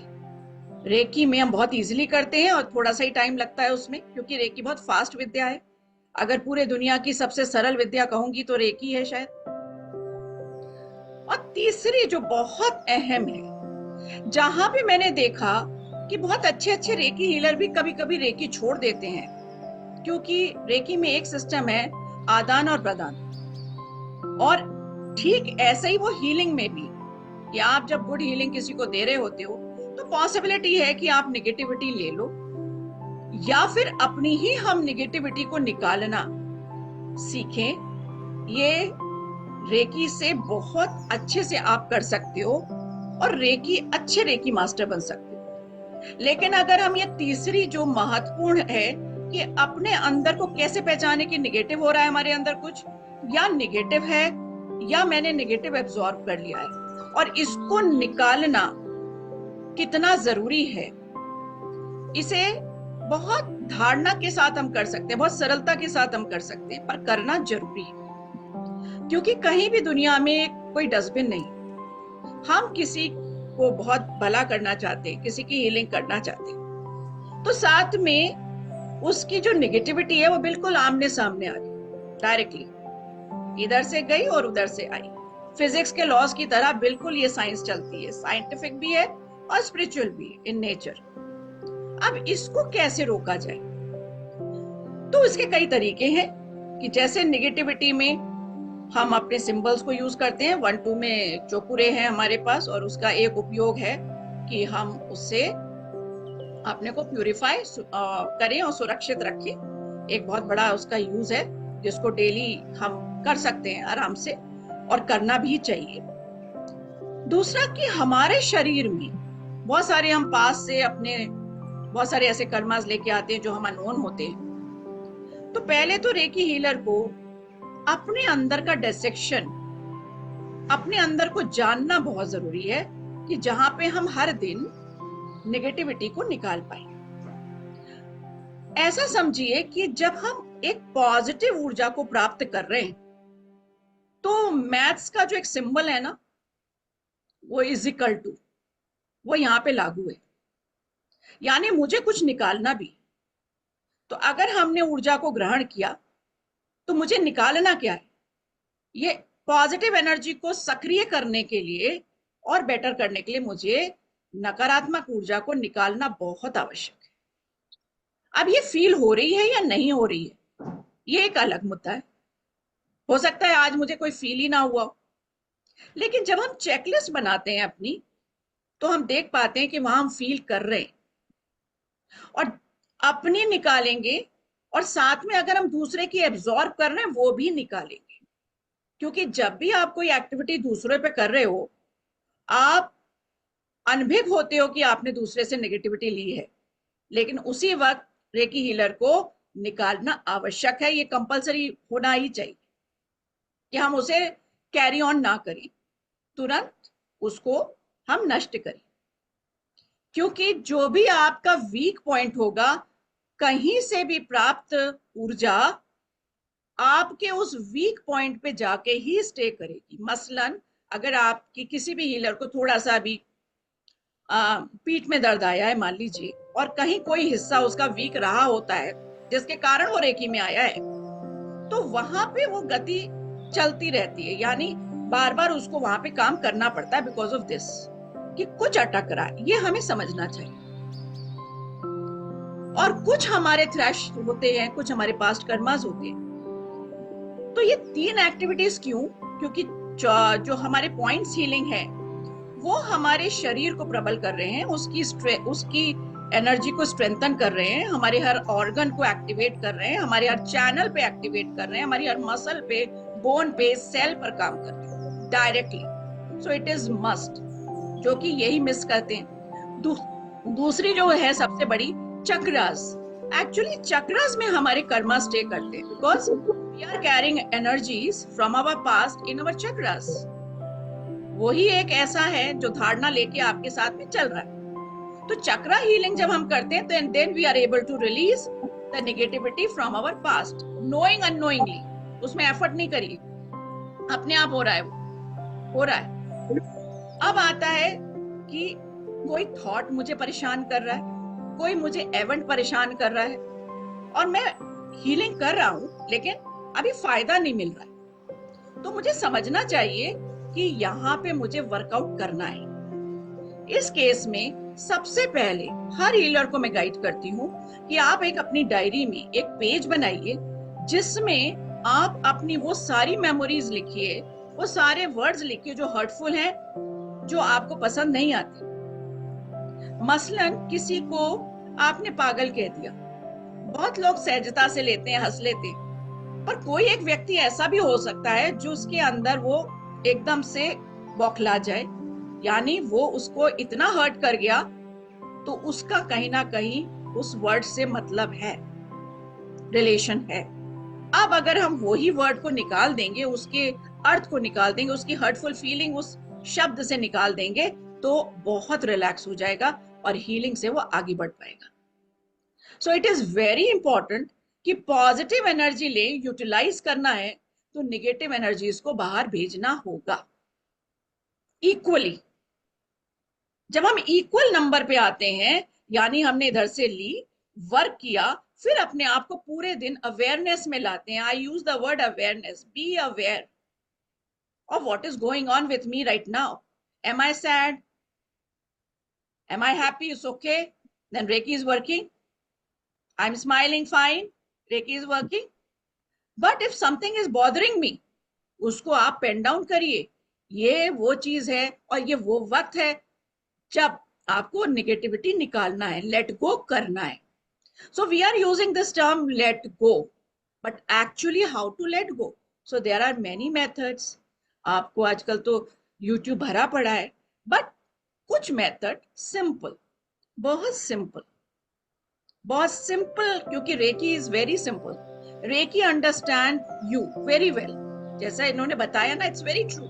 रेकी में हम बहुत इजीली करते हैं और थोड़ा सा ही टाइम लगता है उसमें, क्योंकि रेकी बहुत फास्ट विद्या है। अगर पूरे दुनिया की सबसे सरल विद्या कहूंगी तो रेकी है शायद। और तीसरी जो बहुत अहम है, जहां भी मैंने देखा कि बहुत अच्छे अच्छे रेकी हीलर भी कभी कभी रेकी छोड़ देते हैं, क्योंकि रेकी में एक सिस्टम है आदान और प्रदान। और ठीक ऐसे ही वो हीलिंग में भी, कि आप जब गुड हीलिंग किसी को दे रहे होते हो तो पॉसिबिलिटी है कि आप निगेटिविटी ले लो, या फिर अपनी ही हम निगेटिविटी को निकालना सीखें। ये रेकी से बहुत अच्छे से आप कर सकते हो और रेकी अच्छे रेकी मास्टर बन सकते हो। लेकिन अगर हम ये तीसरी जो महत्वपूर्ण है कि अपने अंदर को कैसे पहचाने कि निगेटिव हो रहा है हमारे अंदर कुछ, या निगेटिव है या मैंने निगेटिव एब्जॉर्ब कर लिया है, और इसको निकालना कितना जरूरी है, इसे बहुत धारणा के साथ हम कर सकते हैं, बहुत सरलता के साथ हम कर सकते हैं, पर करना जरूरी है। क्योंकि कहीं भी दुनिया में कोई डस्टबिन नहीं। हम किसी को बहुत भला करना चाहते हैं, किसी की हीलिंग करना चाहते हैं, तो साथ में उसकी जो निगेटिविटी है वो बिल्कुल आमने सामने आ गई, डायरेक्टली इधर से गई और उधर से आई। फिजिक्स के लॉज की तरह बिल्कुल ये साइंस चलती है, साइंटिफिक भी है और स्पिरिचुअल भी है इन नेचर। अब इसको कैसे रोका जाए? तो इसके कई तरीके हैं, कि जैसे निगेटिविटी में हम अपने सिंबल्स को यूज करते हैं। 1-2 में चौकुरे हैं हमारे पास, और उसका एक उपयोग है कि हम उससे अपने को प्यूरिफाई करें और सुरक्षित रखें। एक बहुत बड़ा उसका यूज है, जिसको डेली हम कर सकते हैं आराम से, और करना भी चाहिए। दूसरा कि हमारे शरीर में बहुत सारे हम पास से अपने बहुत सारे ऐसे कर्मास लेके आते हैं जो हम अननोन होते हैं। तो पहले तो रेकी हीलर को अपने अंदर का डिसेक्शन, अपने अंदर को जानना बहुत जरूरी है, कि जहां पे हम हर दिन नेगेटिविटी को निकाल पाए। ऐसा समझिए कि जब हम एक पॉजिटिव ऊर्जा को प्राप्त कर रहे हैं, तो मैथ्स का जो एक सिंबल है ना, वो इजिकल टू, वो यहाँ पे लागू है। यानी मुझे कुछ निकालना भी, तो अगर हमने ऊर्जा को ग्रहण किया तो मुझे निकालना क्या है? ये पॉजिटिव एनर्जी को सक्रिय करने के लिए और बेटर करने के लिए मुझे नकारात्मक ऊर्जा को निकालना बहुत आवश्यक है। अब ये फील हो रही है या नहीं हो रही है, ये एक अलग मुद्दा है। हो सकता है आज मुझे कोई फील ही ना हुआ हो, लेकिन जब हम चेकलिस्ट बनाते हैं अपनी, तो हम देख पाते हैं कि वहां हम फील कर रहे हैं, और अपनी निकालेंगे, और साथ में अगर हम दूसरे की एब्जॉर्ब कर रहे हैं वो भी निकालेंगे। क्योंकि जब भी आप कोई एक्टिविटी दूसरे पे कर रहे हो, आप अनभिज्ञ होते हो कि आपने दूसरे से नेगेटिविटी ली है, लेकिन उसी वक्त रेकी हीलर को निकालना आवश्यक है। ये कंपलसरी होना ही चाहिए कि हम उसे कैरी ऑन ना करें, तुरंत उसको हम नष्ट करें। क्योंकि जो भी आपका वीक पॉइंट होगा, कहीं से भी प्राप्त ऊर्जा आपके उस वीक पॉइंट पे जाके ही स्टे करेगी। मसलन अगर आपकी किसी भी हीलर को थोड़ा सा भी पीठ में दर्द आया है मान लीजिए, और कहीं कोई हिस्सा उसका वीक रहा होता है जिसके कारण वो रेकी में आया है, तो वहां पे वो गति चलती रहती है। यानी बार बार उसको वहां पे काम करना पड़ता है, बिकॉज ऑफ दिस, कि कुछ अटक रहा है। ये हमें समझना चाहिए। और कुछ हमारे थ्रैश होते हैं, कुछ हमारे पास्ट कर्मास होते हैं। तो ये 3 एक्टिविटीज क्यों? क्योंकि जो हमारे पॉइंट्स हीलिंग है, वो हमारे शरीर को प्रबल कर रहे हैं, उसकी एनर्जी को स्ट्रेंथन कर रहे हैं, हमारे हर ऑर्गन को एक्टिवेट कर रहे हैं, हमारे हर चैनल पे एक्टिवेट कर रहे हैं, हमारी हर मसल पे, बोन पे, सेल पर काम कर रहे हैं directly. So it is must, जो कि यही मिस करते हैं। दूसरी जो है सबसे बड़ी, चक्रास। एक्चुअली चक्रास में हमारे कर्मा स्टे करते हैं, because we are carrying energies from our past in our chakras. वही एक ऐसा है जो धारणा लेके आपके साथ में चल रहा है। तो चक्रा हीलिंग जब हम करते हैं तो then we are able to release the negativity from our past, knowing unknowingly. उसमें एफर्ट नहीं करिए, अपने आप हो रहा है, वो हो रहा है। अब आता है कि कोई थॉट मुझे परेशान कर रहा है, कोई मुझे इवेंट परेशान कर रहा है और मैं हीलिंग कर रहा हूं लेकिन अभी फायदा नहीं मिल रहा है, तो मुझे समझना चाहिए कि यहाँ पे मुझे वर्कआउट करना है। इस केस में सबसे पहले हर हीलर को मैं गाइड करती हूँ कि आप एक अपनी डायरी में एक पेज बनाइए जिसमें आप अपनी वो सारी मेमोरीज लिखिए, वो सारे वर्ड्स लिखिए जो हर्टफुल हैं, जो आपको पसंद नहीं आते। मसलन किसी को आपने पागल कह दिया, बहुत लोग सहजता से लेते हैं, हंस लेते हैं, पर कोई एक व्यक्ति ऐसा भी हो सकता है जो उसके अंदर वो एकदम से बौखला जाए, यानी वो उसको इतना हर्ट कर गया तो उसका कहीं ना कहीं उस वर्ड से मतलब है, रिलेशन है। अब अगर हम वही वर्ड को निकाल देंगे, उसके अर्थ को निकाल देंगे, उसकी हर्टफुल फीलिंग उस शब्द से निकाल देंगे तो बहुत रिलैक्स हो जाएगा और हीलिंग से वो आगे बढ़ पाएगा। So it is very important कि पॉजिटिव एनर्जी ले, यूटिलाइज करना है तो निगेटिव एनर्जीज को बाहर भेजना होगा इक्वली। जब हम इक्वल नंबर पे आते हैं, यानी हमने इधर से ली, वर्क किया, फिर अपने आप को पूरे दिन अवेयरनेस में लाते हैं। I use the word awareness, be aware of what is going on with me right now. Am I sad? Am I happy? It's okay. Then Reiki is working. I'm smiling fine. Reiki is working. But if something is bothering me, उसको आप pen down करिए। ये वो चीज है और ये वो वक्त है जब आपको नेगेटिविटी निकालना है, लेट गो करना है। So we are using this term let go, but actually how to let go? So there are many methods. आपको आजकल तो YouTube भरा पड़ा है, बट कुछ मेथड सिंपल, बहुत सिंपल, बहुत सिंपल, क्योंकि Reiki is very simple. Reiki understand you very well, जैसा इन्होंने बताया ना, इट्स वेरी ट्रू।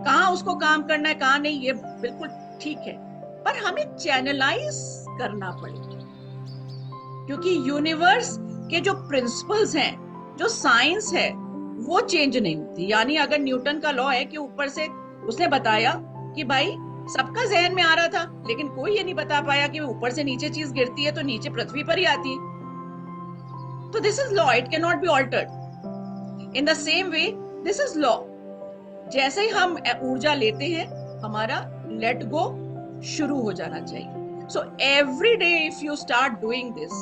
कहाँ उसको काम करना है, कहाँ नहीं, ये बिल्कुल ठीक है, पर हमें चैनलाइज करना पड़ेगा, क्योंकि यूनिवर्स के जो प्रिंसिपल्स हैं, जो साइंस है, वो चेंज नहीं होती। यानी अगर न्यूटन का लॉ है कि ऊपर से उसने बताया कि भाई सबका जहन में आ रहा था, लेकिन कोई ये नहीं बता पाया कि ऊपर से नीचे चीज गिरती है तो नीचे पृथ्वी पर ही आती है। तो this is law, it can not be altered. In the same way this is law. जैसे ही हम ऊर्जा लेते हैं, हमारा लेट गो शुरू हो जाना चाहिए। So every day if you start doing this,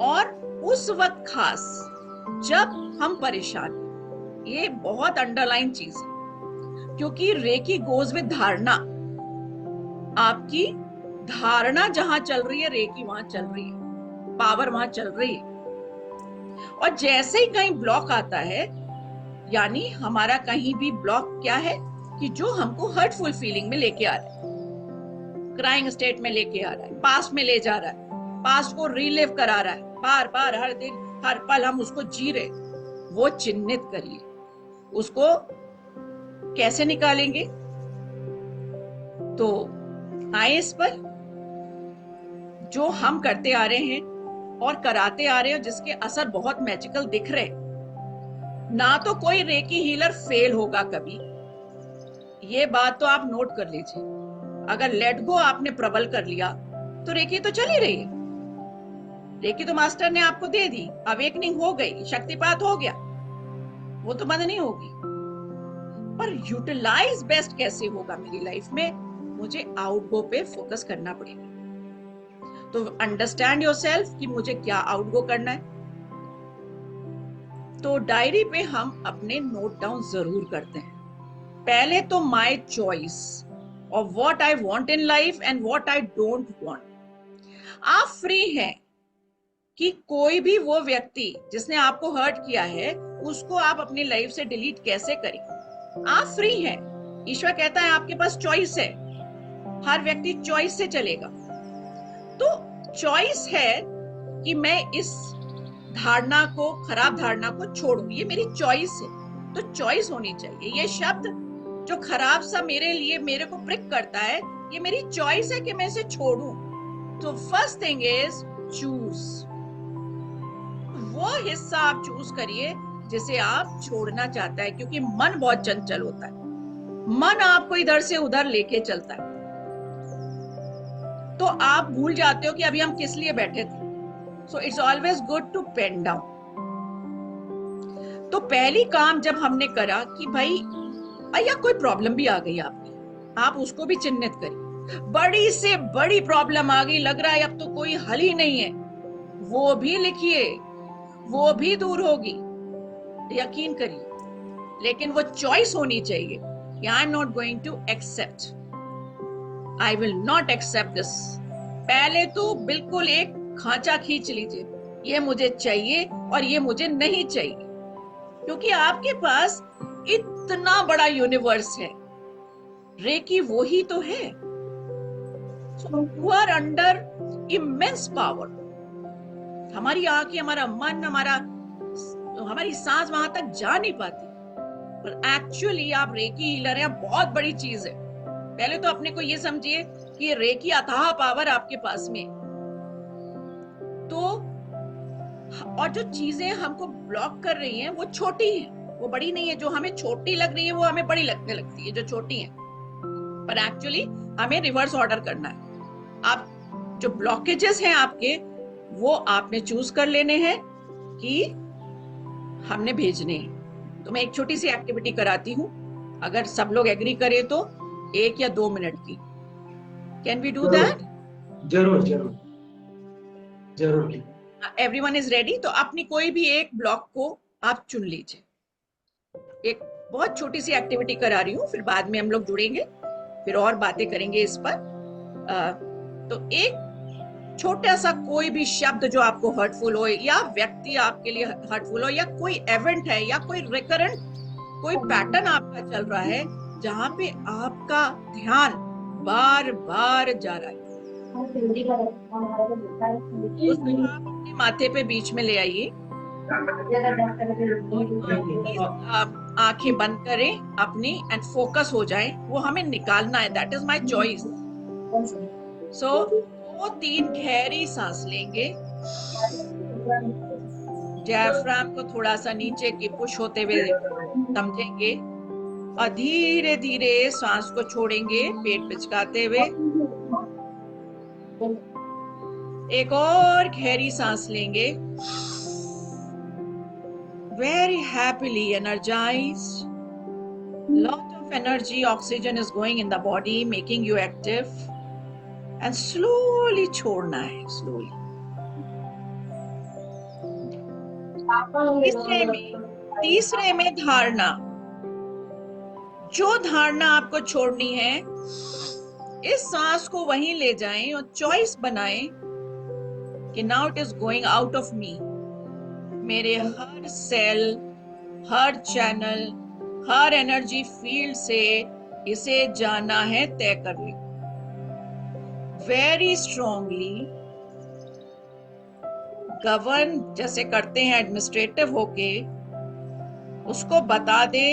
और उस वक्त खास जब हम परेशान, ये बहुत अंडरलाइन चीज है, क्योंकि रेकी गोज विद धारणा। आपकी धारणा जहां चल रही है, रेकी वहां चल रही है, पावर वहां चल रही है। और जैसे ही कहीं ब्लॉक आता है, यानी हमारा कहीं भी ब्लॉक क्या है कि जो हमको हर्टफुल फीलिंग में लेके आ रहा है, क्राइंग स्टेट में लेके आ रहा है, पास्ट में ले जा रहा है, पास्ट को रिलिव करा रहा है, बार बार हर दिन हर पल हम उसको जी रहे, वो चिन्हित करिए। उसको कैसे निकालेंगे? तो आए इस पर, जो हम करते आ रहे हैं और कराते आ रहे हैं, जिसके असर बहुत मैजिकल दिख रहे, ना तो कोई रेकी हीलर फेल होगा कभी, ये बात तो आप नोट कर लीजिए। अगर लेट गो आपने प्रबल कर लिया तो रेकी तो चल ही रही है, रेकी तो मास्टर ने आपको दे दी, अवेकनिंग हो गई, शक्तिपात हो गया, वो तो बंद नहीं होगी। पर यूटिलाइज बेस्ट कैसे होगा मेरी लाइफ में? मुझे आउटगो पे फोकस करना पड़ेगा। तो अंडरस्टैंड योरसेल्फ कि मुझे क्या आउटगो करना है। तो डायरी पे हम अपने नोट डाउन जरूर करते हैं। पहले तो my choice of what I want in life and what I don't want. आप फ्री हैं कि कोई भी वो व्यक्ति जिसने आपको हर्ट किया है, उसको आप अपनी लाइफ से डिलीट कैसे करें। आप फ्री हैं। ईश्वर कहता है आपके पास चॉइस है, हर व्यक्ति चॉइस से चलेगा। तो चॉइस है कि मैं इस धारणा को, खराब धारणा को छोड़ूं, ये मेरी चॉइस है। तो चॉइस होनी चाहिए। ये शब्द जो खराब सा मेरे लिए, मेरे को प्रिक करता है, ये मेरी चॉइस है कि मैं इसे छोड़ूं। तो फर्स्ट थिंग इज चूज, वो हिस्सा आप चूज करिए जिसे आप छोड़ना चाहता है, क्योंकि मन बहुत चंचल होता है, मन आपको इधर से उधर लेके चलता है, तो आप भूल जाते हो कि अभी हम किस लिए बैठे थे। So it's always good to pen down. तो पहली काम जब हमने करा कि भाई या कोई प्रॉब्लम भी आ गई आपकी, आप उसको भी चिन्हित करिए। बड़ी से बड़ी प्रॉब्लम आ गई, लग रहा है अब तो कोई हल ही नहीं है, वो भी लिखिए, वो भी दूर होगी, यकीन करिए। लेकिन वो चॉइस होनी चाहिए कि I am not going to accept, I will not accept this. पहले तो बिल्कुल एक खांचा खींच लीजिए, ये मुझे चाहिए और ये मुझे नहीं चाहिए, क्योंकि आपके पास इतना बड़ा यूनिवर्स है, रेकी वो ही तो है। You are under immense power. हमारी आंखें, हमारा मन, हमारी सांस वहां तक जा नहीं पाती, पर एक्चुअली आप रेकी हीलर हैं, बहुत बड़ी चीज है। पहले तो अपने को ये समझिए कि ये रेकी अथाह पावर आपके पास में। तो और जो चीजें हमको ब्लॉक कर रही हैं वो छोटी हैं, वो बड़ी नहीं है। जो हमें छोटी लग रही है वो हमें बड़ी लगने लगती है, जो छोटी है, पर एक्चुअली हमें रिवर्स ऑर्डर करना है। आप जो ब्लॉकेजेस हैं आपके, वो आपने चूज कर लेने हैं कि हमने भेजने हैं। तो मैं एक छोटी सी एक्टिविटी कराती हूँ, अगर सब लोग एग्री करें तो 1 या 2 मिनट की। Can we do that? जरूर जरूर जरूर। Everyone is ready? तो अपनी कोई भी एक ब्लॉक को आप चुन लीजिए। एक बहुत छोटी सी एक्टिविटी करा रही हूँ, फिर बाद में हम लोग जुड़ेंगे, फिर और बातें करेंगे इस पर। तो एक छोटा सा कोई भी शब्द जो आपको हर्टफुल हो, या व्यक्ति आपके लिए हर्टफुल हो, या कोई इवेंट है, या कोई रिकरेंट कोई पैटर्न आपका चल रहा है जहां पे आपका ध्यान बार बार जा रहा है, उसको आप अपने माथे पे बीच में ले आइए। आंखें बंद करें अपनी एंड फोकस हो जाए, वो हमें निकालना है। That is my choice. So 2-3 गहरी सांस लेंगे, डायफ्राम को थोड़ा सा नीचे की पुश होते हुए समझेंगे, और धीरे धीरे सांस को छोड़ेंगे पेट पिचकाते हुए। एक और गहरी सांस लेंगे, very happily energized, lot of energy, oxygen is going in the body, making you active, and slowly छोड़ना है, slowly। तीसरे में धारणा, जो धारणा आपको छोड़नी है, इस सांस को वहीं ले जाएं और चॉइस बनाएं कि now it is going out of me. मेरे हर सेल, हर चैनल, हर एनर्जी फील्ड से इसे जाना है, तय कर ले। वेरी स्ट्रांगली गवर्न जैसे करते हैं एडमिनिस्ट्रेटिव होके, उसको बता दे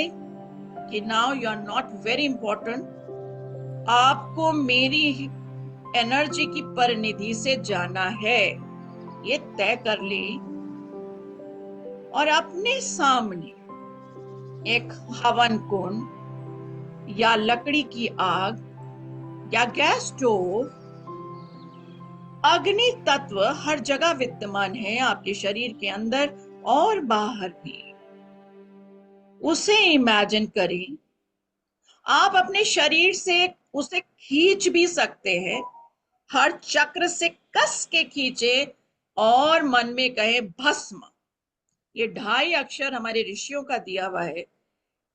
कि now you are not very important, आपको मेरी एनर्जी की परिनिधि से जाना है, ये तय कर ले। और अपने सामने एक हवन कुंड या लकड़ी की आग या गैस स्टोव, अग्नि तत्व हर जगह विद्यमान है आपके शरीर के अंदर और बाहर भी। उसे इमेजिन करें, आप अपने शरीर से उसे खींच भी सकते हैं, हर चक्र से कस के खींचे और मन में कहे भस्म। ये 2.5 अक्षर हमारे ऋषियों का दिया हुआ है।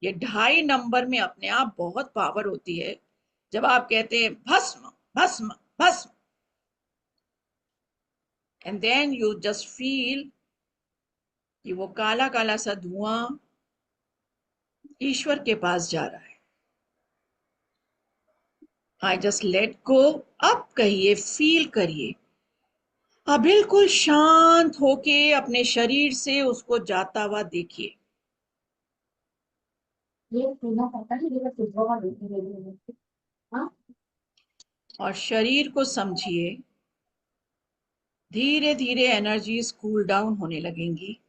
ये 2.5 नंबर में अपने आप बहुत पावर होती है। जब आप कहते हैं भस्म भस्म भस्म, and then you just feel कि वो काला काला सा धुआं ईश्वर के पास जा रहा है। I just let go. अब कहिए, फील करिए, अब बिल्कुल शांत होके अपने शरीर से उसको जाता हुआ देखिए। और शरीर को समझिए। धीरे धीरे एनर्जीज कूल डाउन होने लगेंगी।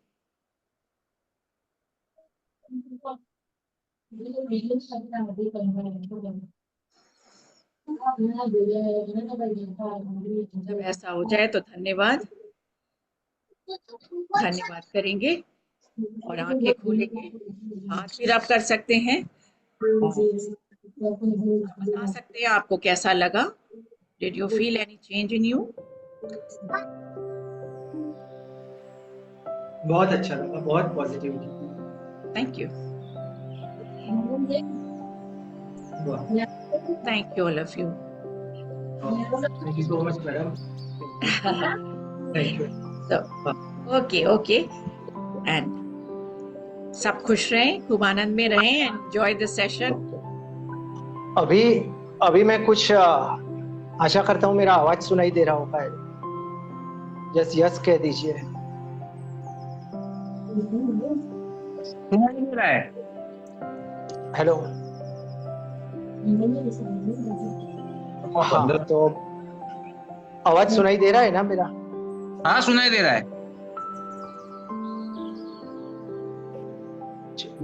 जब ऐसा हो जाए तो धन्यवाद धन्यवाद करेंगे और आंखें खोलेंगे। हाथ भी रब कर सकते हैं। बता सकते हैं आपको कैसा लगा। Did you feel any change in you? बहुत अच्छा लगा, बहुत पॉजिटिविटी। Thank you. वाह, thank you all of you. Thank you so much madam, thank you. Okay okay and सब खुश रहें, खूब आनंद में रहें, एंजॉय द सेशन। अभी अभी मैं कुछ आशा करता हूँ मेरा आवाज सुनाई दे रहा होगा। जस्ट यस कह दीजिए। सुनाई दे रहा है। हेलो। हाँ, तो आवाज सुनाई दे रहा है ना मेरा? हाँ सुनाई दे रहा है।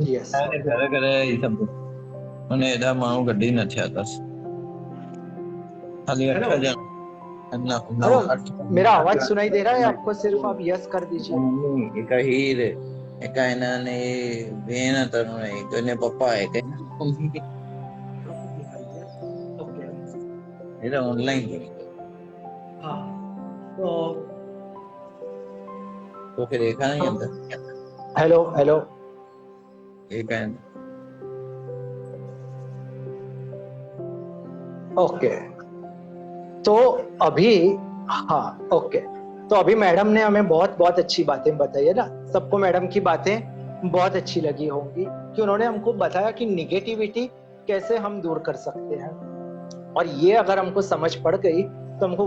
यस। घरे घरे ये सब મને એડા માણો ગड्डी ન થયા દસ ખાલી 8 જણ ના हेलो, 8 मेरा आवाज सुनाई दे रहा है आपको? सिर्फ आप यस कर दीजिए। એક હીર એક એના ને બેન તનો એક ને પપ્પા એક એડા ઓનલાइन हाँ, तो फिर एक नहीं अंदर हेलो हेलो। एक है ओके, तो अभी हाँ ओके, तो अभी मैडम ने हमें बहुत बहुत अच्छी बातें बताई है ना। सबको मैडम की बातें बहुत अच्छी लगी होंगी कि उन्होंने हमको बताया कि निगेटिविटी कैसे हम दूर कर सकते हैं। और ये अगर हमको समझ पड़ गई तो हमको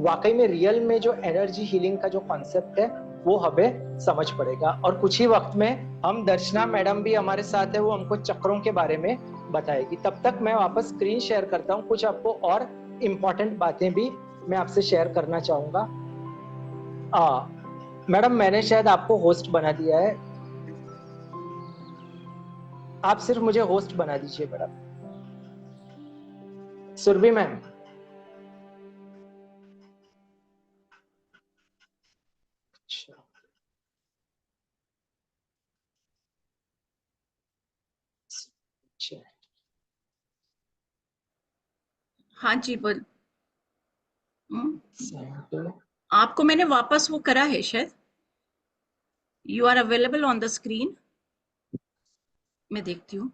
वाकई में रियल में जो एनर्जी हीलिंग का जो कॉन्सेप्ट है वो हमें समझ पड़ेगा। और कुछ ही वक्त में हम दर्शना मैडम भी हमारे साथ है, वो हमको चक्रों के बारे में बताएगी। तब तक मैं वापस स्क्रीन शेयर करता हूँ। कुछ आपको और इम्पोर्टेंट बातें भी मैं आपसे शेयर करना चाहूंगा। मैडम, मैंने शायद आपको होस्ट बना दिया है, आप सिर्फ मुझे होस्ट बना दीजिए मैडम। सुरभि मैम, हाँ जी बोल। आपको मैंने वापस वो करा है शायद। You are available on the screen. मैं देखती हूँ,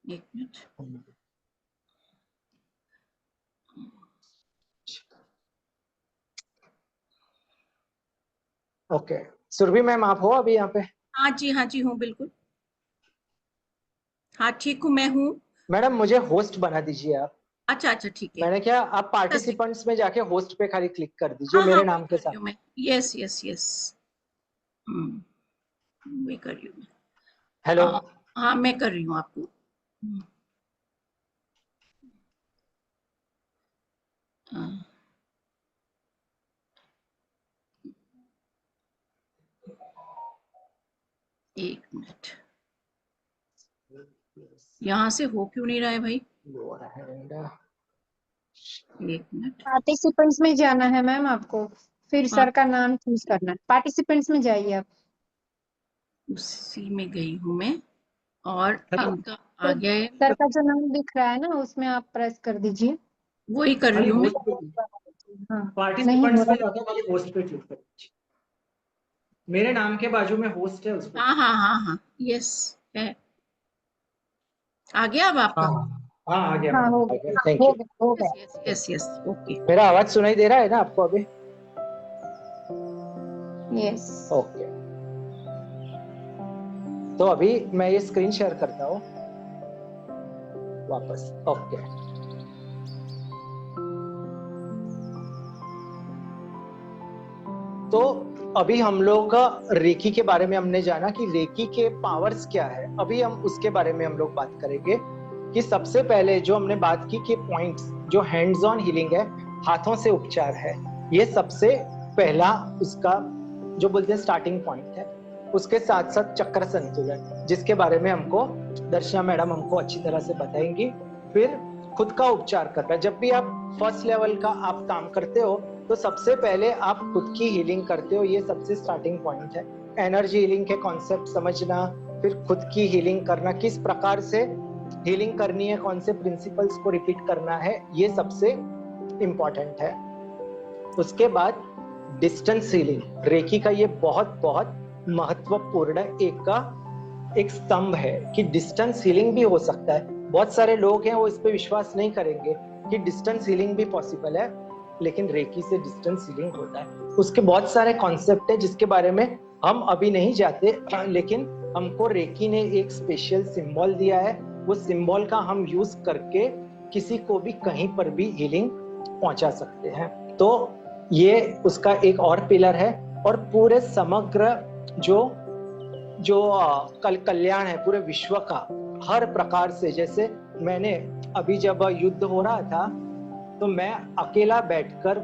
एक मिनट। ओके, सुरभि मैम आप हो अभी यहाँ पे? हाँ जी हूँ बिल्कुल। हाँ ठीक हूँ, मैं हूँ। मैडम मुझे होस्ट बना दीजिए आप। अच्छा ठीक है। मैंने क्या, आप पार्टिसिपेंट्स में जाके होस्ट पे खाली क्लिक कर दीजिए हाँ मेरे वही नाम के कर रही साथ। हूँ मैं। यस यस यस, वही कर रही हूँ। हेलो। हाँ मैं कर रही हूँ आपको। एक मिनट, यहाँ से हो क्यों नहीं रहा है भाई? एक मिनट। पार्टिसिपेंट्स में जाना है मैम आपको, फिर हाँ। सर का नाम चूज करना है। पार्टिसिपेंट्स में जाइए आप। उसी में गई हूँ मैं, और इनका आ तो गया है। सर का जो नाम दिख रहा है ना, उसमें आप प्रेस कर दीजिए। वही कर रही हूँ मैं। हाँ, नहीं हो पार्टिसिपेंट्स में रहा। जाके खाली होस्ट पे क्लिक कर दीजिए। मेरे नाम के बाजू में होस्ट है, उस पे। हाँ यस है। आ गया अब आपका? हाँ आ गया हाँ मैडम, हो आ गया, गया। थैंक हो यू। गया, हो गया। Yes okay. मेरा आवाज सुनाई दे रहा है ना आपको अभी? यस। ओके, तो अभी मैं ये स्क्रीन शेयर करता हूँ वापस। ओके, तो अभी हम लोग रेकी के बारे में हमने जाना कि रेकी के पावर्स क्या है। अभी हम उसके बारे में हम लोग बात करेंगे कि सबसे पहले जो हमने बात की कि पॉइंट्स, जो हैंड्स ऑन हीलिंग है, हाथों से उपचार है, ये सबसे पहला उसका जो बोलते हैं स्टार्टिंग पॉइंट है। उसके साथ साथ चक्र संतुलन, जिसके बारे में हमको दर्शना मैडम हमको अच्छी तरह से बताएंगी। फिर खुद का उपचार करना, जब भी आप फर्स्ट लेवल का आप काम करते हो तो सबसे पहले आप खुद की हीलिंग करते हो, ये सबसे स्टार्टिंग पॉइंट है। एनर्जी हीलिंग के कॉन्सेप्ट समझना, फिर खुद की हीलिंग करना, किस प्रकार से हीलिंग करनी है, कौन से प्रिंसिपल्स को रिपीट करना है, ये सबसे इंपॉर्टेंट है। उसके बाद डिस्टेंस हीलिंग, रेकी का ये बहुत बहुत महत्वपूर्ण एक स्तंभ है कि डिस्टेंस हीलिंग भी हो सकता है। बहुत सारे लोग हैं वो इस पे विश्वास नहीं करेंगे कि डिस्टेंस हीलिंग भी पॉसिबल है, लेकिन रेकी से डिस्टेंस हीलिंग होता है। उसके बहुत सारे कॉन्सेप्ट है जिसके बारे में हम अभी नहीं जाते, लेकिन हमको रेकी ने एक स्पेशल सिंबल दिया है, वो सिंबल का हम यूज करके किसी को भी कहीं पर भी हीलिंग पहुंचा सकते हैं। तो ये उसका एक और पिलर है। और पूरे समग्र जो कल्याण है पूरे विश्व का हर प्रकार से, जैसे मैंने अभी जब युद्ध हो रहा था तो मैं अकेला बैठकर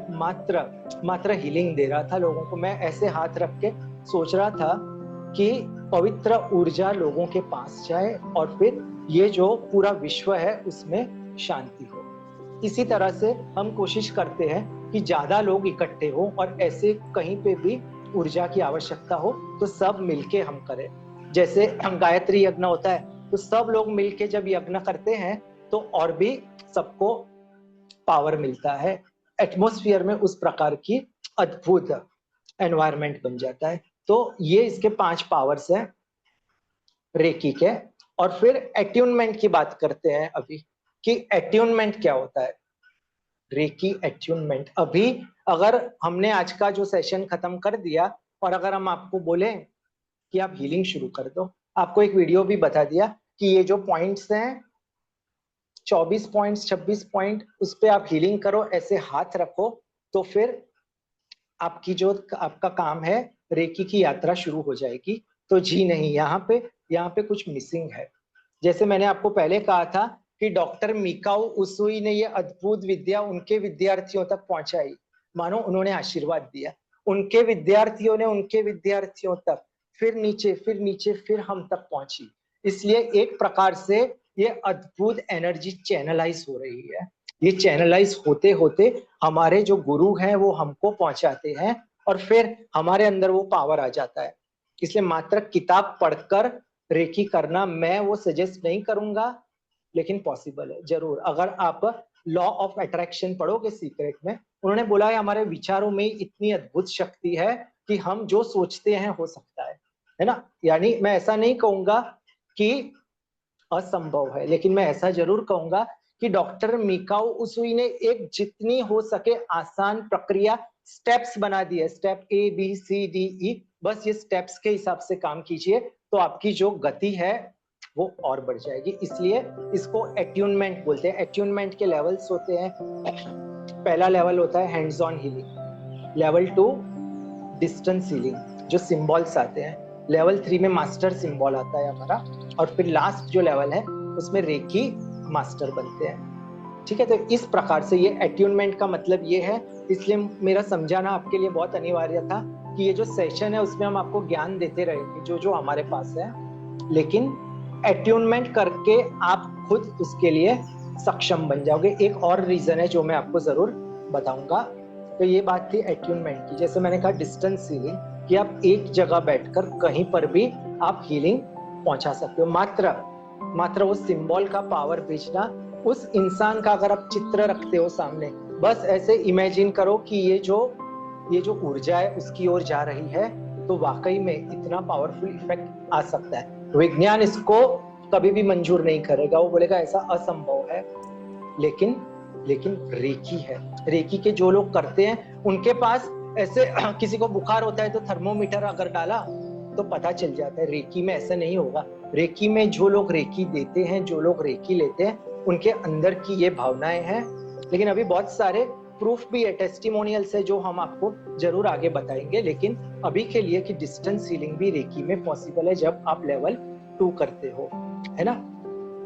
मात्र हीलिंग दे रहा था लोगों को। मैं ऐसे हाथ रख के सोच रहा था कि पवित्र ऊर्जा लोगों के पास जाए और फिर ये जो पूरा विश्व है उसमें शांति हो। इसी तरह से हम कोशिश करते हैं कि ज्यादा लोग इकट्ठे हो और ऐसे कहीं पे भी ऊर्जा की आवश्यकता हो तो सब मिलके हम करें। जैसे गायत्री यज्ञ होता है तो सब लोग मिलके जब यज्ञ करते हैं तो और भी सबको पावर मिलता है। एटमॉस्फेयर में उस प्रकार की अद्भुत एनवायरनमेंट बन जाता है। तो ये इसके 5 पावर्स हैं रेकी के। और फिर एट्यूनमेंट की बात करते हैं अभी कि एट्यूनमेंट क्या होता है। रेकी एट्यूनमेंट, अभी अगर हमने आज का जो सेशन खत्म कर दिया और अगर हम आपको बोले कि आप हीलिंग शुरू कर दो, आपको एक वीडियो भी बता दिया कि ये जो पॉइंट्स हैं 24 पॉइंट्स 26 पॉइंट, उस पे आप हीलिंग करो, ऐसे हाथ रखो, तो फिर आपकी जो आपका काम है रेकी की यात्रा शुरू हो जाएगी। तो जी नहीं, यहाँ पे कुछ मिसिंग है। जैसे मैंने आपको पहले कहा था कि डॉक्टर मिकाओ उसुई ने ये अद्भुत विद्या उनके विद्यार्थियों तक पहुंचाई, मानो उन्होंने आशीर्वाद दिया, उनके विद्यार्थियों ने उनके विद्यार्थियों तक, फिर नीचे फिर हम तक पहुंची। इसलिए एक प्रकार से ये अद्भुत एनर्जी चैनलाइज हो रही है। ये चैनलाइज होते होते हमारे जो गुरु हैं वो हमको पहुंचाते हैं और फिर हमारे अंदर वो पावर आ जाता है। इसलिए मात्र किताब पढ़कर रेकी करना मैं वो सजेस्ट नहीं करूंगा, लेकिन पॉसिबल है जरूर। अगर आप लॉ ऑफ अट्रैक्शन पढ़ोगे सीक्रेट में, उन्होंने बोला है हमारे विचारों में इतनी अद्भुत शक्ति है कि हम जो सोचते हैं हो सकता है ना। यानी मैं ऐसा नहीं कहूंगा कि असंभव है, लेकिन मैं ऐसा जरूर कहूंगा कि डॉक्टर मिकाओ उसुई ने एक जितनी हो सके आसान प्रक्रिया स्टेप्स बना दी है, स्टेप ABCDE, बस ये स्टेप्स के हिसाब से काम कीजिए तो आपकी जो गति है वो और बढ़ जाएगी। इसलिए इसको एट्यूनमेंट बोलते हैं। एट्यूनमेंट के लेवल्स होते हैं। पहला लेवल होता है hands on healing, level 2 distance healing जो सिंबल्स आते हैं, लेवल 3 में मास्टर सिंबल आता है हमारा, और फिर लास्ट जो लेवल है उसमें रेकी मास्टर बनते हैं। ठीक है, तो इस प्रकार से ये एट्यूनमेंट का मतलब ये है। इसलिए मेरा समझाना आपके लिए बहुत अनिवार्य था कि ये जो सेशन है उसमें हम आपको ज्ञान देते रहेंगे जो हमारे पास है, लेकिन एट्यूनमेंट करके आप खुद उसके लिए सक्षम बन जाओगे। एक और रीजन है जो मैं आपको जरूर बताऊंगा। तो ये बात थी एट्यूनमेंट की। जैसे मैंने कहा डिस्टेंस हीलिंग, कि आप एक जगह बैठकर कहीं पर भी आप हीलिंग पहुंचा सकते हो। मात्र वो सिंबल का पावर भेजना, उस इंसान का अगर आप चित्र रखते हो सामने, बस ऐसे इमेजिन करो कि ये जो ऊर्जा है उसकी ओर जा रही है, तो वाकई में इतना पावरफुल इफेक्ट आ सकता है। विज्ञान इसको कभी भी मंजूर नहीं करेगा, वो बोलेगा ऐसा असंभव है, लेकिन रेकी है। रेकी के जो लोग करते हैं उनके पास ऐसे किसी को बुखार होता है तो थर्मोमीटर अगर डाला तो पता चल जाता है। रेकी में ऐसा नहीं होगा। रेकी में जो लोग रेकी देते हैं, जो लोग रेकी लेते हैं, उनके अंदर की ये भावनाएं हैं। लेकिन अभी बहुत सारे प्रूफ भी है, टेस्टिमोनियल्स है जो हम आपको जरूर आगे बताएंगे। लेकिन अभी के लिए कि डिस्टेंस हीलिंग भी रेकी में पॉसिबल है जब आप लेवल 2 करते हो, है ना।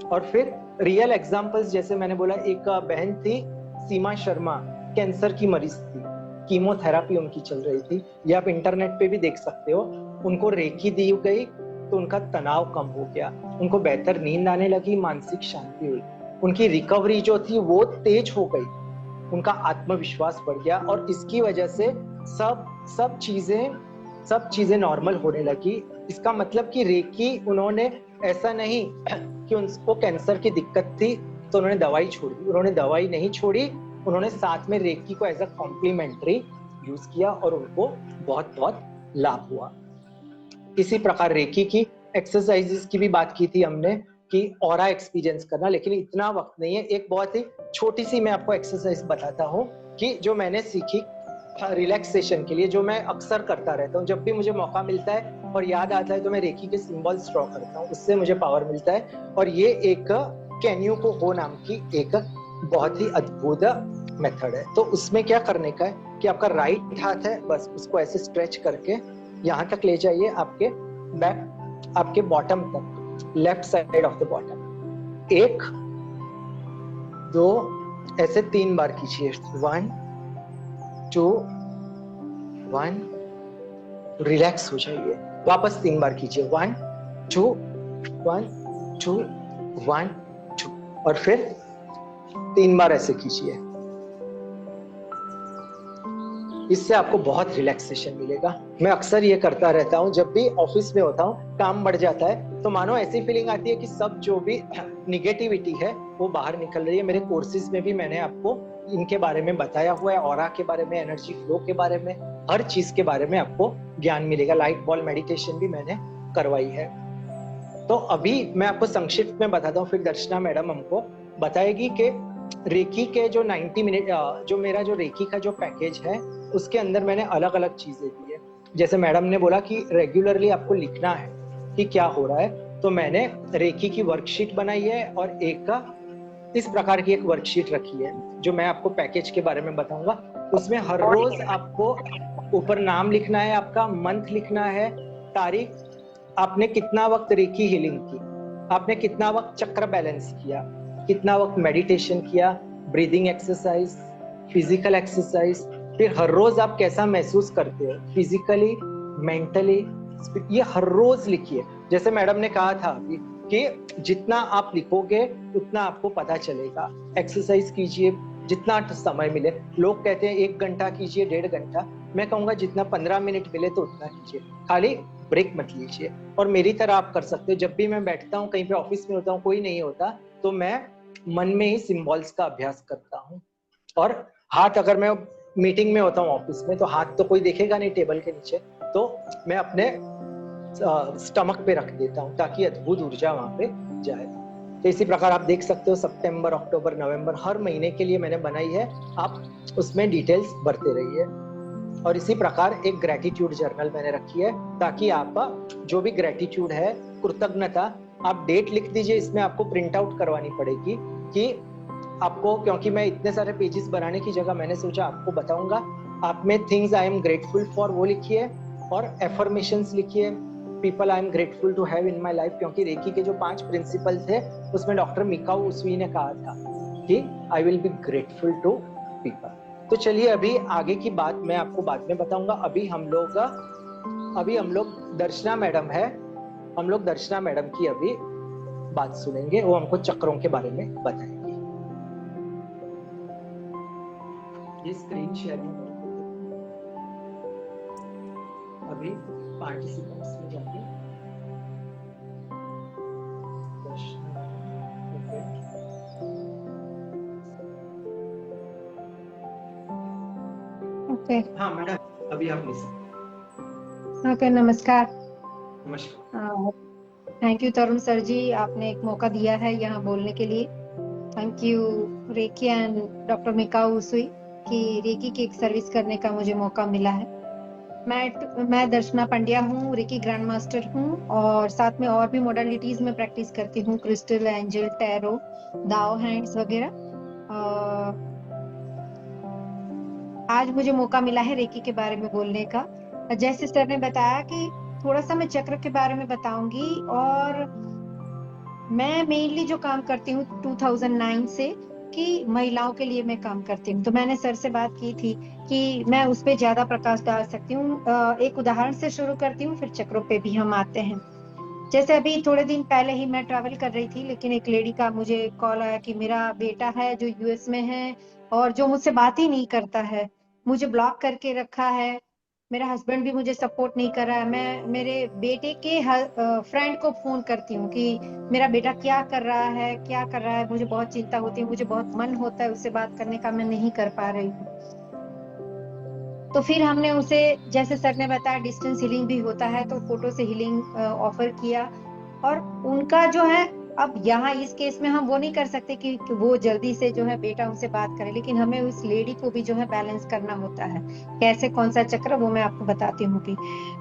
और फिर रियल एग्जांपल्स, जैसे मैंने बोला, एक बहन थी सीमा शर्मा कैंसर की मरीज थी, कीमोथेरापी उनकी चल रही थी, ये आप इंटरनेट पे भी देख सकते हो। उनको रेकी दी गई तो उनका तनाव कम हो गया, उनको बेहतर नींद आने लगी, मानसिक शांति हुई, उनकी रिकवरी जो थी वो तेज हो गई, उनका आत्मविश्वास बढ़ गया और इसकी वजह से सब चीजें नॉर्मल होने लगी। इसका मतलब कि रेकी उन्होंने ऐसा नहीं कि उनको कैंसर की दिक्कत थी तो उन्होंने दवाई छोड़ दी, उन्होंने दवाई नहीं छोड़ी, उन्होंने साथ में रेकी को एज अ कॉम्प्लीमेंट्री यूज किया और उनको बहुत बहुत लाभ हुआ। इसी प्रकार रेकी की एक्सरसाइजेस की भी बात की थी हमने कि ऑरा एक्सपीरियंस करना, लेकिन इतना वक्त नहीं है। एक बहुत ही छोटी सी मैं आपको एक्सरसाइज बताता हूँ कि जो मैंने सीखी रिलैक्सेशन के लिए, जो मैं अक्सर करता रहता हूँ, जब भी मुझे मौका मिलता है और याद आता है तो मैं रेकी के सिंबल्स ड्रॉ करता हूँ, उससे मुझे पावर मिलता है। और ये एक कैन्यू को हो नाम की एक बहुत ही अद्भुत मेथड है। तो उसमें क्या करने का है कि आपका राइट हाथ है, बस उसको ऐसे स्ट्रेच करके यहाँ तक ले जाइए, आपके बैक, आपके बॉटम तक, left side of the bottom. 1 2 ऐसे 3 बार कीजिए, 1 2 1, रिलैक्स हो जाइए, वापस 3 बार कीजिए, 1 2 1 2 1 2, और फिर 3 बार ऐसे कीजिए। इससे आपको बहुत रिलैक्सेशन मिलेगा। मैं अक्सर ये करता रहता हूँ, जब भी ऑफिस में होता हूँ, काम बढ़ जाता है तो मानो ऐसी फीलिंग आती है कि सब जो भी निगेटिविटी है वो बाहर निकल रही है। मेरे कोर्सेज में भी मैंने आपको इनके बारे में बताया हुआ है, ऑरा के बारे में, एनर्जी फ्लो के बारे में, हर चीज के बारे में आपको ज्ञान मिलेगा। लाइट बॉल मेडिटेशन भी मैंने करवाई है। तो अभी मैं आपको संक्षिप्त में बताता हूँ, फिर दर्शना मैडम हमको बताएगी कि रेकी के जो 90 मिनट जो मेरा जो रेकी का जो पैकेज है उसके अंदर मैंने अलग अलग चीजें दी है। जैसे मैडम ने बोला कि रेगुलरली आपको लिखना है कि क्या हो रहा है, तो मैंने रेकी की वर्कशीट बनाई है और इस प्रकार की एक वर्कशीट रखी है जो मैं आपको पैकेज के बारे में बताऊंगा। उसमें हर रोज आपको ऊपर नाम लिखना है, आपका मंथ लिखना है, तारीख, आपने कितना वक्त रेकी हीलिंग की, आपने कितना वक्त चक्र बैलेंस किया, कितना वक्त मेडिटेशन किया, ब्रीदिंग एक्सरसाइज, फिजिकल एक्सरसाइज, फिर हर रोज आप कैसा महसूस करते हो फिजिकली, मेंटली, ये हर रोज लिखिए। जैसे मैडम ने कहा था अभी कि जितना आप लिखोगे उतना आपको पता चलेगा। एक्सरसाइज कीजिए जितना समय मिले, लोग कहते हैं 1 घंटा कीजिए, 1.5 घंटा, मैं कहूंगा जितना 15 मिनट मिले तो उतना कीजिए, खाली ब्रेक मत लीजिए। और मेरी तरह आप कर सकते हो, जब भी मैं बैठता हूँ, कहीं पे ऑफिस में होता हूँ, कोई नहीं होता, तो मैं मन में ही सिंबल्स का अभ्यास करता हूँ। और हाथ, अगर मैं मीटिंग में होता हूँ ऑफिस में, तो हाथ तो कोई देखेगा नहीं टेबल के नीचे, तो मैं अपने स्टमक पे रख देता हूँ ताकि अद्भुत ऊर्जा वहां पे जाए। तो इसी प्रकार आप देख सकते हो सितंबर, अक्टूबर, नवंबर, हर महीने के लिए मैंने बनाई है, आप उसमें डिटेल्स भरते रहिए। और इसी प्रकार एक ग्रेटिट्यूड जर्नल मैंने रखी है ताकि आप जो भी ग्रेटिट्यूड है, कृतज्ञता, आप डेट लिख दीजिए, इसमें आपको प्रिंट आउट करवानी पड़ेगी कि आपको, क्योंकि मैं इतने सारे पेजेस बनाने की जगह मैंने सोचा आपको बताऊंगा। आप में things I am grateful for वो लिखिए और एफर्मेशंस लिखिए, people I am grateful to have in my life, क्योंकि रेकी के जो 5 प्रिंसिपल थे उसमें डॉक्टर मिकाऊ उसूई ने कहा था कि I will be grateful to people. तो चलिए अभी आगे की बात मैं आपको बाद में बताऊंगा। अभी हम लोग दर्शना मैडम है, हम लोग दर्शना मैडम की अभी बात सुनेंगे, वो हमको चक्रों के बारे में बताएंगे। ये स्क्रीन शेयरिंग अभी पार्टिसिपेंट्स में जाके ओके। हाँ मैडम, अभी आप लिसन। ओके, नमस्कार। नमस्कार। Thank you Tarun sir ji, आपने एक मौका दिया है यहाँ बोलने के लिए। Thank you Reiki and doctor Mikao Usui कि रेकी की एक सर्विस करने का मुझे मौका मिला है। मैं दर्शना पंड्या हूँ, रेकी ग्रैंड मास्टर हूँ और साथ में और भी मॉडलिटीज में प्रैक्टिस करती हूँ, क्रिस्टल, एंजल, टैरो, दाओ हैंड्स वगैरह। आज मुझे मौका मिला है रेकी के बारे में बोलने का। जैसे सर ने बताया कि थोड़ा सा मैं चक्र के बारे में बताऊंगी। और मैं मेनली जो काम करती हूँ 2009 से, कि महिलाओं के लिए मैं काम करती हूँ। तो मैंने सर से बात की थी कि मैं उस पे ज्यादा प्रकाश डाल सकती हूँ। एक उदाहरण से शुरू करती हूँ, फिर चक्रों पे भी हम आते हैं। जैसे अभी थोड़े दिन पहले ही मैं ट्रैवल कर रही थी, लेकिन एक लेडी का मुझे कॉल आया कि मेरा बेटा है जो यूएस में है और जो मुझसे बात ही नहीं करता है, मुझे ब्लॉक करके रखा है, मेरा हस्बैंड भी मुझे सपोर्ट नहीं कर रहा है। मैं मेरे बेटे के फ्रेंड को फोन करती हूँ कि मेरा बेटा क्या कर रहा है, क्या कर रहा है, मुझे बहुत चिंता होती है, मुझे बहुत मन होता है उससे बात करने का, मैं नहीं कर पा रही हूँ। तो फिर हमने उसे, जैसे सर ने बताया डिस्टेंस हीलिंग भी होता है, तो फोटो से हीलिंग ऑफर किया। और उनका जो है, अब यहाँ इस केस में हम वो नहीं कर सकते कि वो जल्दी से जो है बेटा उनसे बात करे, लेकिन हमें उस लेडी को भी जो है बैलेंस करना होता है। कैसे, कौन सा चक्र, वो मैं आपको बताती हूँ कि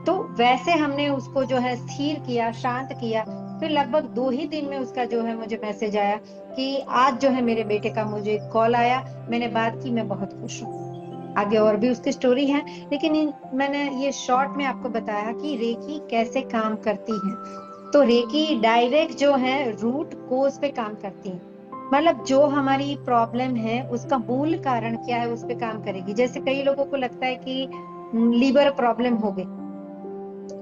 तो वैसे हमने उसको जो है स्थिर किया, शांत किया। फिर लगभग 2 ही दिन में उसका जो है मुझे मैसेज आया कि आज जो है मेरे बेटे का मुझे कॉल आया, मैंने बात की, मैं बहुत खुश हूँ। आगे और भी उसकी स्टोरी है, लेकिन मैंने ये शॉर्ट में आपको बताया कि रेकी कैसे काम करती है। तो रेकी डायरेक्ट जो है रूट कोज पे काम करती है, मतलब जो हमारी प्रॉब्लम है उसका मूल कारण क्या है उस पे काम करेगी। जैसे कई लोगों को लगता है कि लीवर प्रॉब्लम हो गई,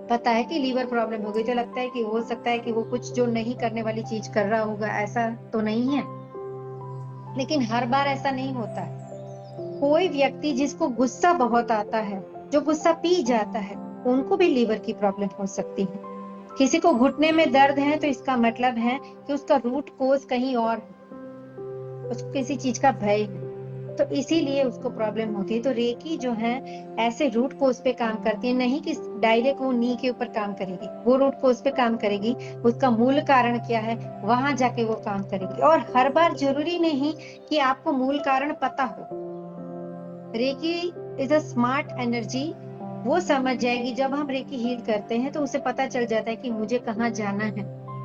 पता है कि लीवर प्रॉब्लम हो गई, तो लगता है कि हो सकता है कि वो कुछ जो नहीं करने वाली चीज कर रहा होगा, ऐसा तो नहीं है। लेकिन हर बार ऐसा नहीं होता है। कोई व्यक्ति जिसको गुस्सा बहुत आता है, जो गुस्सा पी जाता है, उनको भी लीवर की प्रॉब्लम हो सकती है। किसी को घुटने में दर्द है तो इसका मतलब है कि उसका रूट कोज कहीं और है, उसको किसी चीज का भय है, तो इसीलिए उसको प्रॉब्लम होती है। तो रेकी जो है ऐसे रूट कोज पे काम करती है, नहीं कि डायरेक्ट वो नी के ऊपर काम करेगी, वो रूट कोज पे काम करेगी, उसका मूल कारण क्या है वहां जाके वो काम करेगी। और हर बार जरूरी नहीं कि आपको मूल कारण पता हो। Reiki is a smart energy, वो समझ जाएगी। जब हम रेकी हील करते हैं तो उसे पता चल जाता है कि मुझे कहाँ जाना है,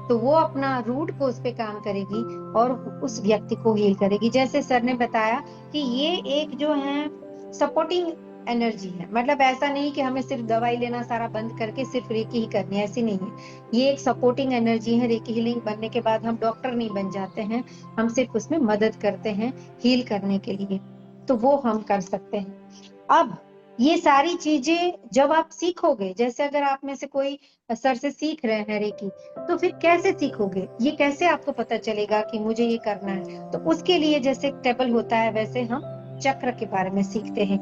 तो वो अपना रूट को उस पे काम करेगी और उस व्यक्ति को हील करेगी। जैसे सर ने बताया कि ये एक जो है सपोर्टिंग एनर्जी है, मतलब ऐसा नहीं कि हमें सिर्फ दवाई लेना सारा बंद करके सिर्फ रेकी ही करनी है, ऐसी नहीं है। ये एक सपोर्टिंग एनर्जी है। रेकी हीलिंग बनने के बाद हम डॉक्टर नहीं बन जाते हैं, हम सिर्फ उसमें मदद करते हैं हील करने के लिए, तो वो हम कर सकते हैं। अब ये सारी चीजें जब आप सीखोगे, जैसे अगर आप में से कोई सर से सीख रहे हैं रेकी, तो फिर कैसे सीखोगे, ये कैसे आपको पता चलेगा कि मुझे ये करना है। तो उसके लिए जैसे एक टेबल होता है, वैसे हम चक्र के बारे में सीखते हैं।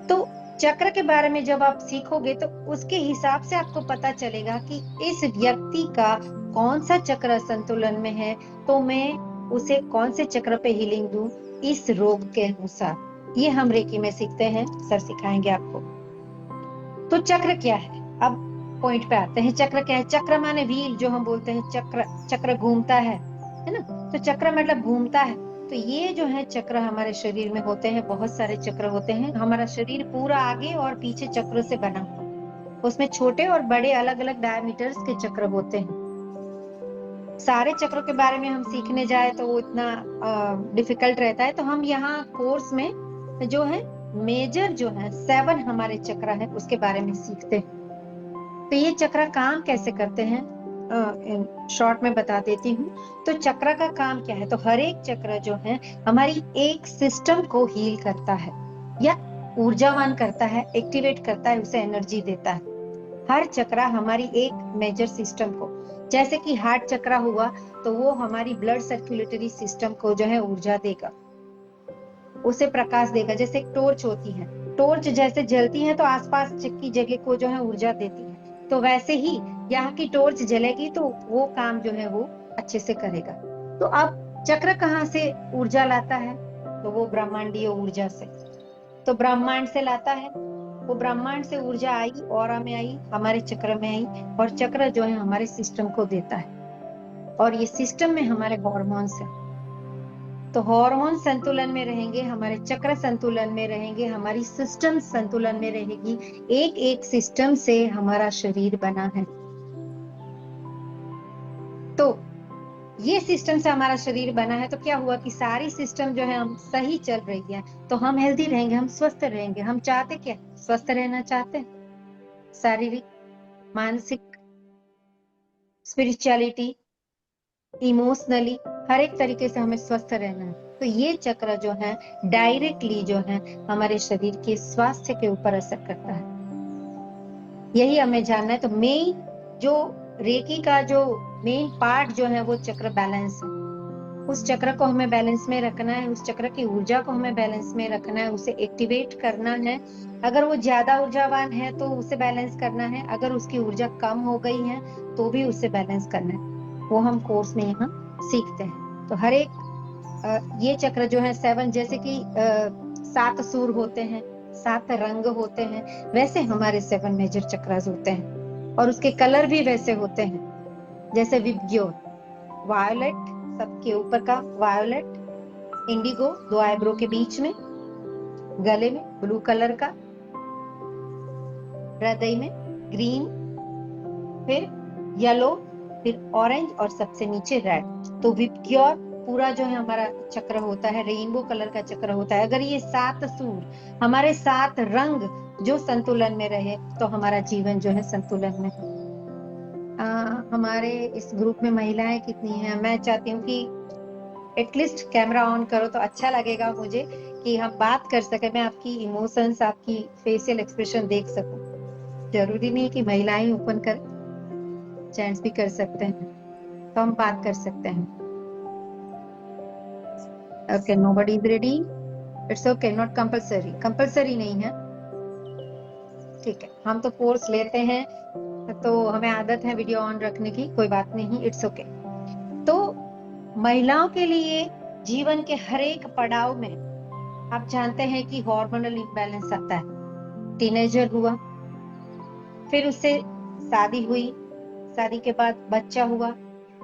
तो चक्र के बारे में जब आप सीखोगे तो उसके हिसाब से आपको पता चलेगा कि इस व्यक्ति का कौन सा चक्र संतुलन में है, तो मैं उसे कौन से चक्र पे हीलिंग दूं इस रोग के अनुसार। ये हम रेकी में सीखते हैं, सर सिखाएंगे आपको। तो चक्र क्या है, अब पॉइंट पे आते हैं। चक्र क्या है? चक्र माने व्हील, जो हम बोलते हैं चक्र, चक्र घूमता है ना। तो चक्र मतलब घूमता है। तो ये जो है चक्र हमारे शरीर में होते हैं, बहुत सारे चक्र होते हैं। हमारा शरीर पूरा आगे और पीछे चक्र से बना हुआ, उसमें छोटे और बड़े अलग अलग डायमीटर्स के चक्र होते हैं। सारे चक्रों के बारे में हम सीखने जाए तो वो इतना डिफिकल्ट रहता है, तो हम यहाँ कोर्स में जो है मेजर जो है 7 हमारे चक्र है उसके बारे में सीखते हैं। तो ये चक्र काम कैसे करते हैं शॉर्ट में बता देती हूँ। तो चक्र का काम क्या है, तो हर एक चक्र जो है हमारी एक सिस्टम को हील करता है या ऊर्जावान करता है, एक्टिवेट करता है, उसे एनर्जी देता है। हर चक्र हमारी एक मेजर सिस्टम को, जैसे कि हार्ट चक्र हुआ तो वो हमारी ब्लड सर्कुलेटरी सिस्टम को जो है ऊर्जा देगा, उसे प्रकाश देगा। जैसे एक टॉर्च होती है, टॉर्च जैसे जलती है तो आसपास की जगह को जो है ऊर्जा देती है, तो वैसे ही यहाँ की टॉर्च जलेगी तो वो काम जो है वो अच्छे से करेगा। तो अब चक्र कहाँ से ऊर्जा लाता है, तो वो ब्रह्मांडीय ऊर्जा से, तो ब्रह्मांड से लाता है। वो ब्रह्मांड से ऊर्जा आई, ऑरा में आई, हमारे चक्र में आई, और चक्र जो है हमारे सिस्टम को देता है। और ये सिस्टम में हमारे हॉर्मोन्स है, तो हार्मोन संतुलन में रहेंगे, हमारे चक्र संतुलन में रहेंगे, हमारी सिस्टम संतुलन में रहेगी। एक एक सिस्टम से हमारा शरीर बना है। तो ये सिस्टम से हमारा शरीर बना है, तो क्या हुआ कि सारी सिस्टम जो है हम सही चल रही है, तो हम हेल्दी रहेंगे, हम स्वस्थ रहेंगे। हम चाहते क्या, स्वस्थ रहना चाहते हैं, शारीरिक, मानसिक, स्पिरिचुअलिटी, इमोशनली, हर एक तरीके से हमें स्वस्थ रहना है। तो ये चक्र जो है डायरेक्टली जो है हमारे शरीर के स्वास्थ्य के ऊपर असर करता है, यही हमें जानना है। तो मेन जो रेकी का जो मेन पार्ट जो है वो चक्र बैलेंस है। उस चक्र को हमें बैलेंस में रखना है, उस चक्र की ऊर्जा को हमें बैलेंस में रखना है, उसे एक्टिवेट करना है। अगर वो ज्यादा ऊर्जावान है तो उसे बैलेंस करना है, अगर उसकी ऊर्जा कम हो गई है तो भी उसे बैलेंस करना है। वो हम कोर्स में यहाँ सीखते हैं। तो हर एक ये चक्र जो है 7, जैसे कि 7 सुर होते हैं, 7 रंग होते हैं, वैसे हमारे 7 मेजर चक्रास होते हैं और उसके कलर भी वैसे होते हैं। जैसे विबग्योर वायोलेट, सबके ऊपर का वायोलेट, इंडिगो 2 आईब्रो के बीच में, गले में ब्लू कलर का, हृदय में ग्रीन, फिर येलो, फिर ऑरेंज और सबसे नीचे रेड। तो विबग्योर पूरा जो है हमारा चक्र होता है, रेनबो कलर का चक्र होता है। अगर ये 7 सूर, हमारे 7 रंग जो संतुलन में रहे तो हमारा जीवन जो है संतुलन में है। हमारे इस ग्रुप में महिलाएं कितनी हैं? मैं चाहती हूँ कि एटलीस्ट कैमरा ऑन करो तो अच्छा लगेगा मुझे कि हम बात कर सके, मैं आपकी इमोशंस, आपकी फेशियल एक्सप्रेशन देख सकूं। जरूरी नहीं कि महिलाएं ओपन कर, जेंट्स भी कर सकते हैं, तो हम बात कर सकते हैं। Okay, nobody is ready, it's okay, not compulsory, compulsory नहीं है, ठीक है। हम तो कोर्स लेते हैं तो हमें आदत है वीडियो ऑन रखने की, कोई बात नहीं, इट्स ओके। तो महिलाओं के लिए जीवन के हर एक पड़ाव में आप जानते हैं कि हार्मोनल इम्बैलेंस आता है। टीनेजर हुआ, फिर उससे शादी हुई, शादी के बाद बच्चा हुआ,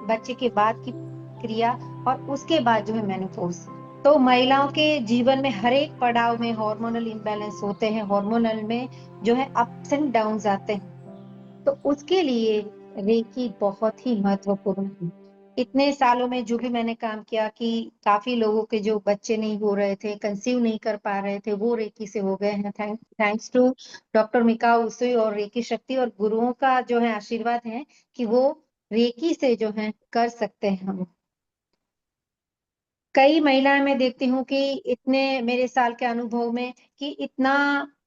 बच्चे के बाद की क्रिया, और उसके बाद जो है मेनोपॉज। तो महिलाओं के जीवन में हर एक पड़ाव में हार्मोनल इम्बैलेंस होते हैं, हार्मोनल में जो है अप्स एंड डाउन्स आते हैं। तो उसके लिए रेकी बहुत ही महत्वपूर्ण है। इतने सालों में जो भी मैंने काम किया कि काफी लोगों के जो बच्चे नहीं हो रहे थे, कंसीव नहीं कर पा रहे थे, वो रेकी से हो गए हैं। Thanks to doctor Mikao Usui और रेकी शक्ति और गुरुओं का जो है आशीर्वाद है कि वो रेकी से जो है कर सकते हैं हम। कई महिलाएं मैं देखती हूँ कि इतने मेरे साल के अनुभव में कि इतना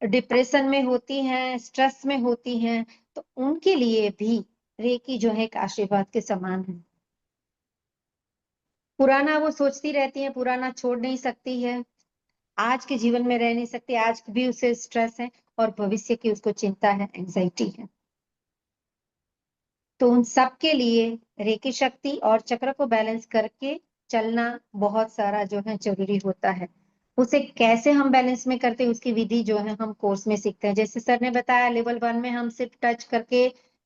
डिप्रेशन में होती हैं, स्ट्रेस में होती हैं, तो उनके लिए भी रेकी जो है एक आशीर्वाद के समान है। पुराना वो सोचती रहती है, पुराना छोड़ नहीं सकती है, आज के जीवन में रह नहीं सकती, आज भी उसे स्ट्रेस है और भविष्य की उसको चिंता है, एंजाइटी है। तो उन सब के लिए रेकी शक्ति और चक्र को बैलेंस करके चलना बहुत सारा जो है जरूरी होता है। उसे कैसे हम बैलेंस में करते हैं उसकी विधि जो है हम कोर्स में सीखते हैं। जैसे सर ने बताया, लेवल 1 में हम सिर्फ टच करके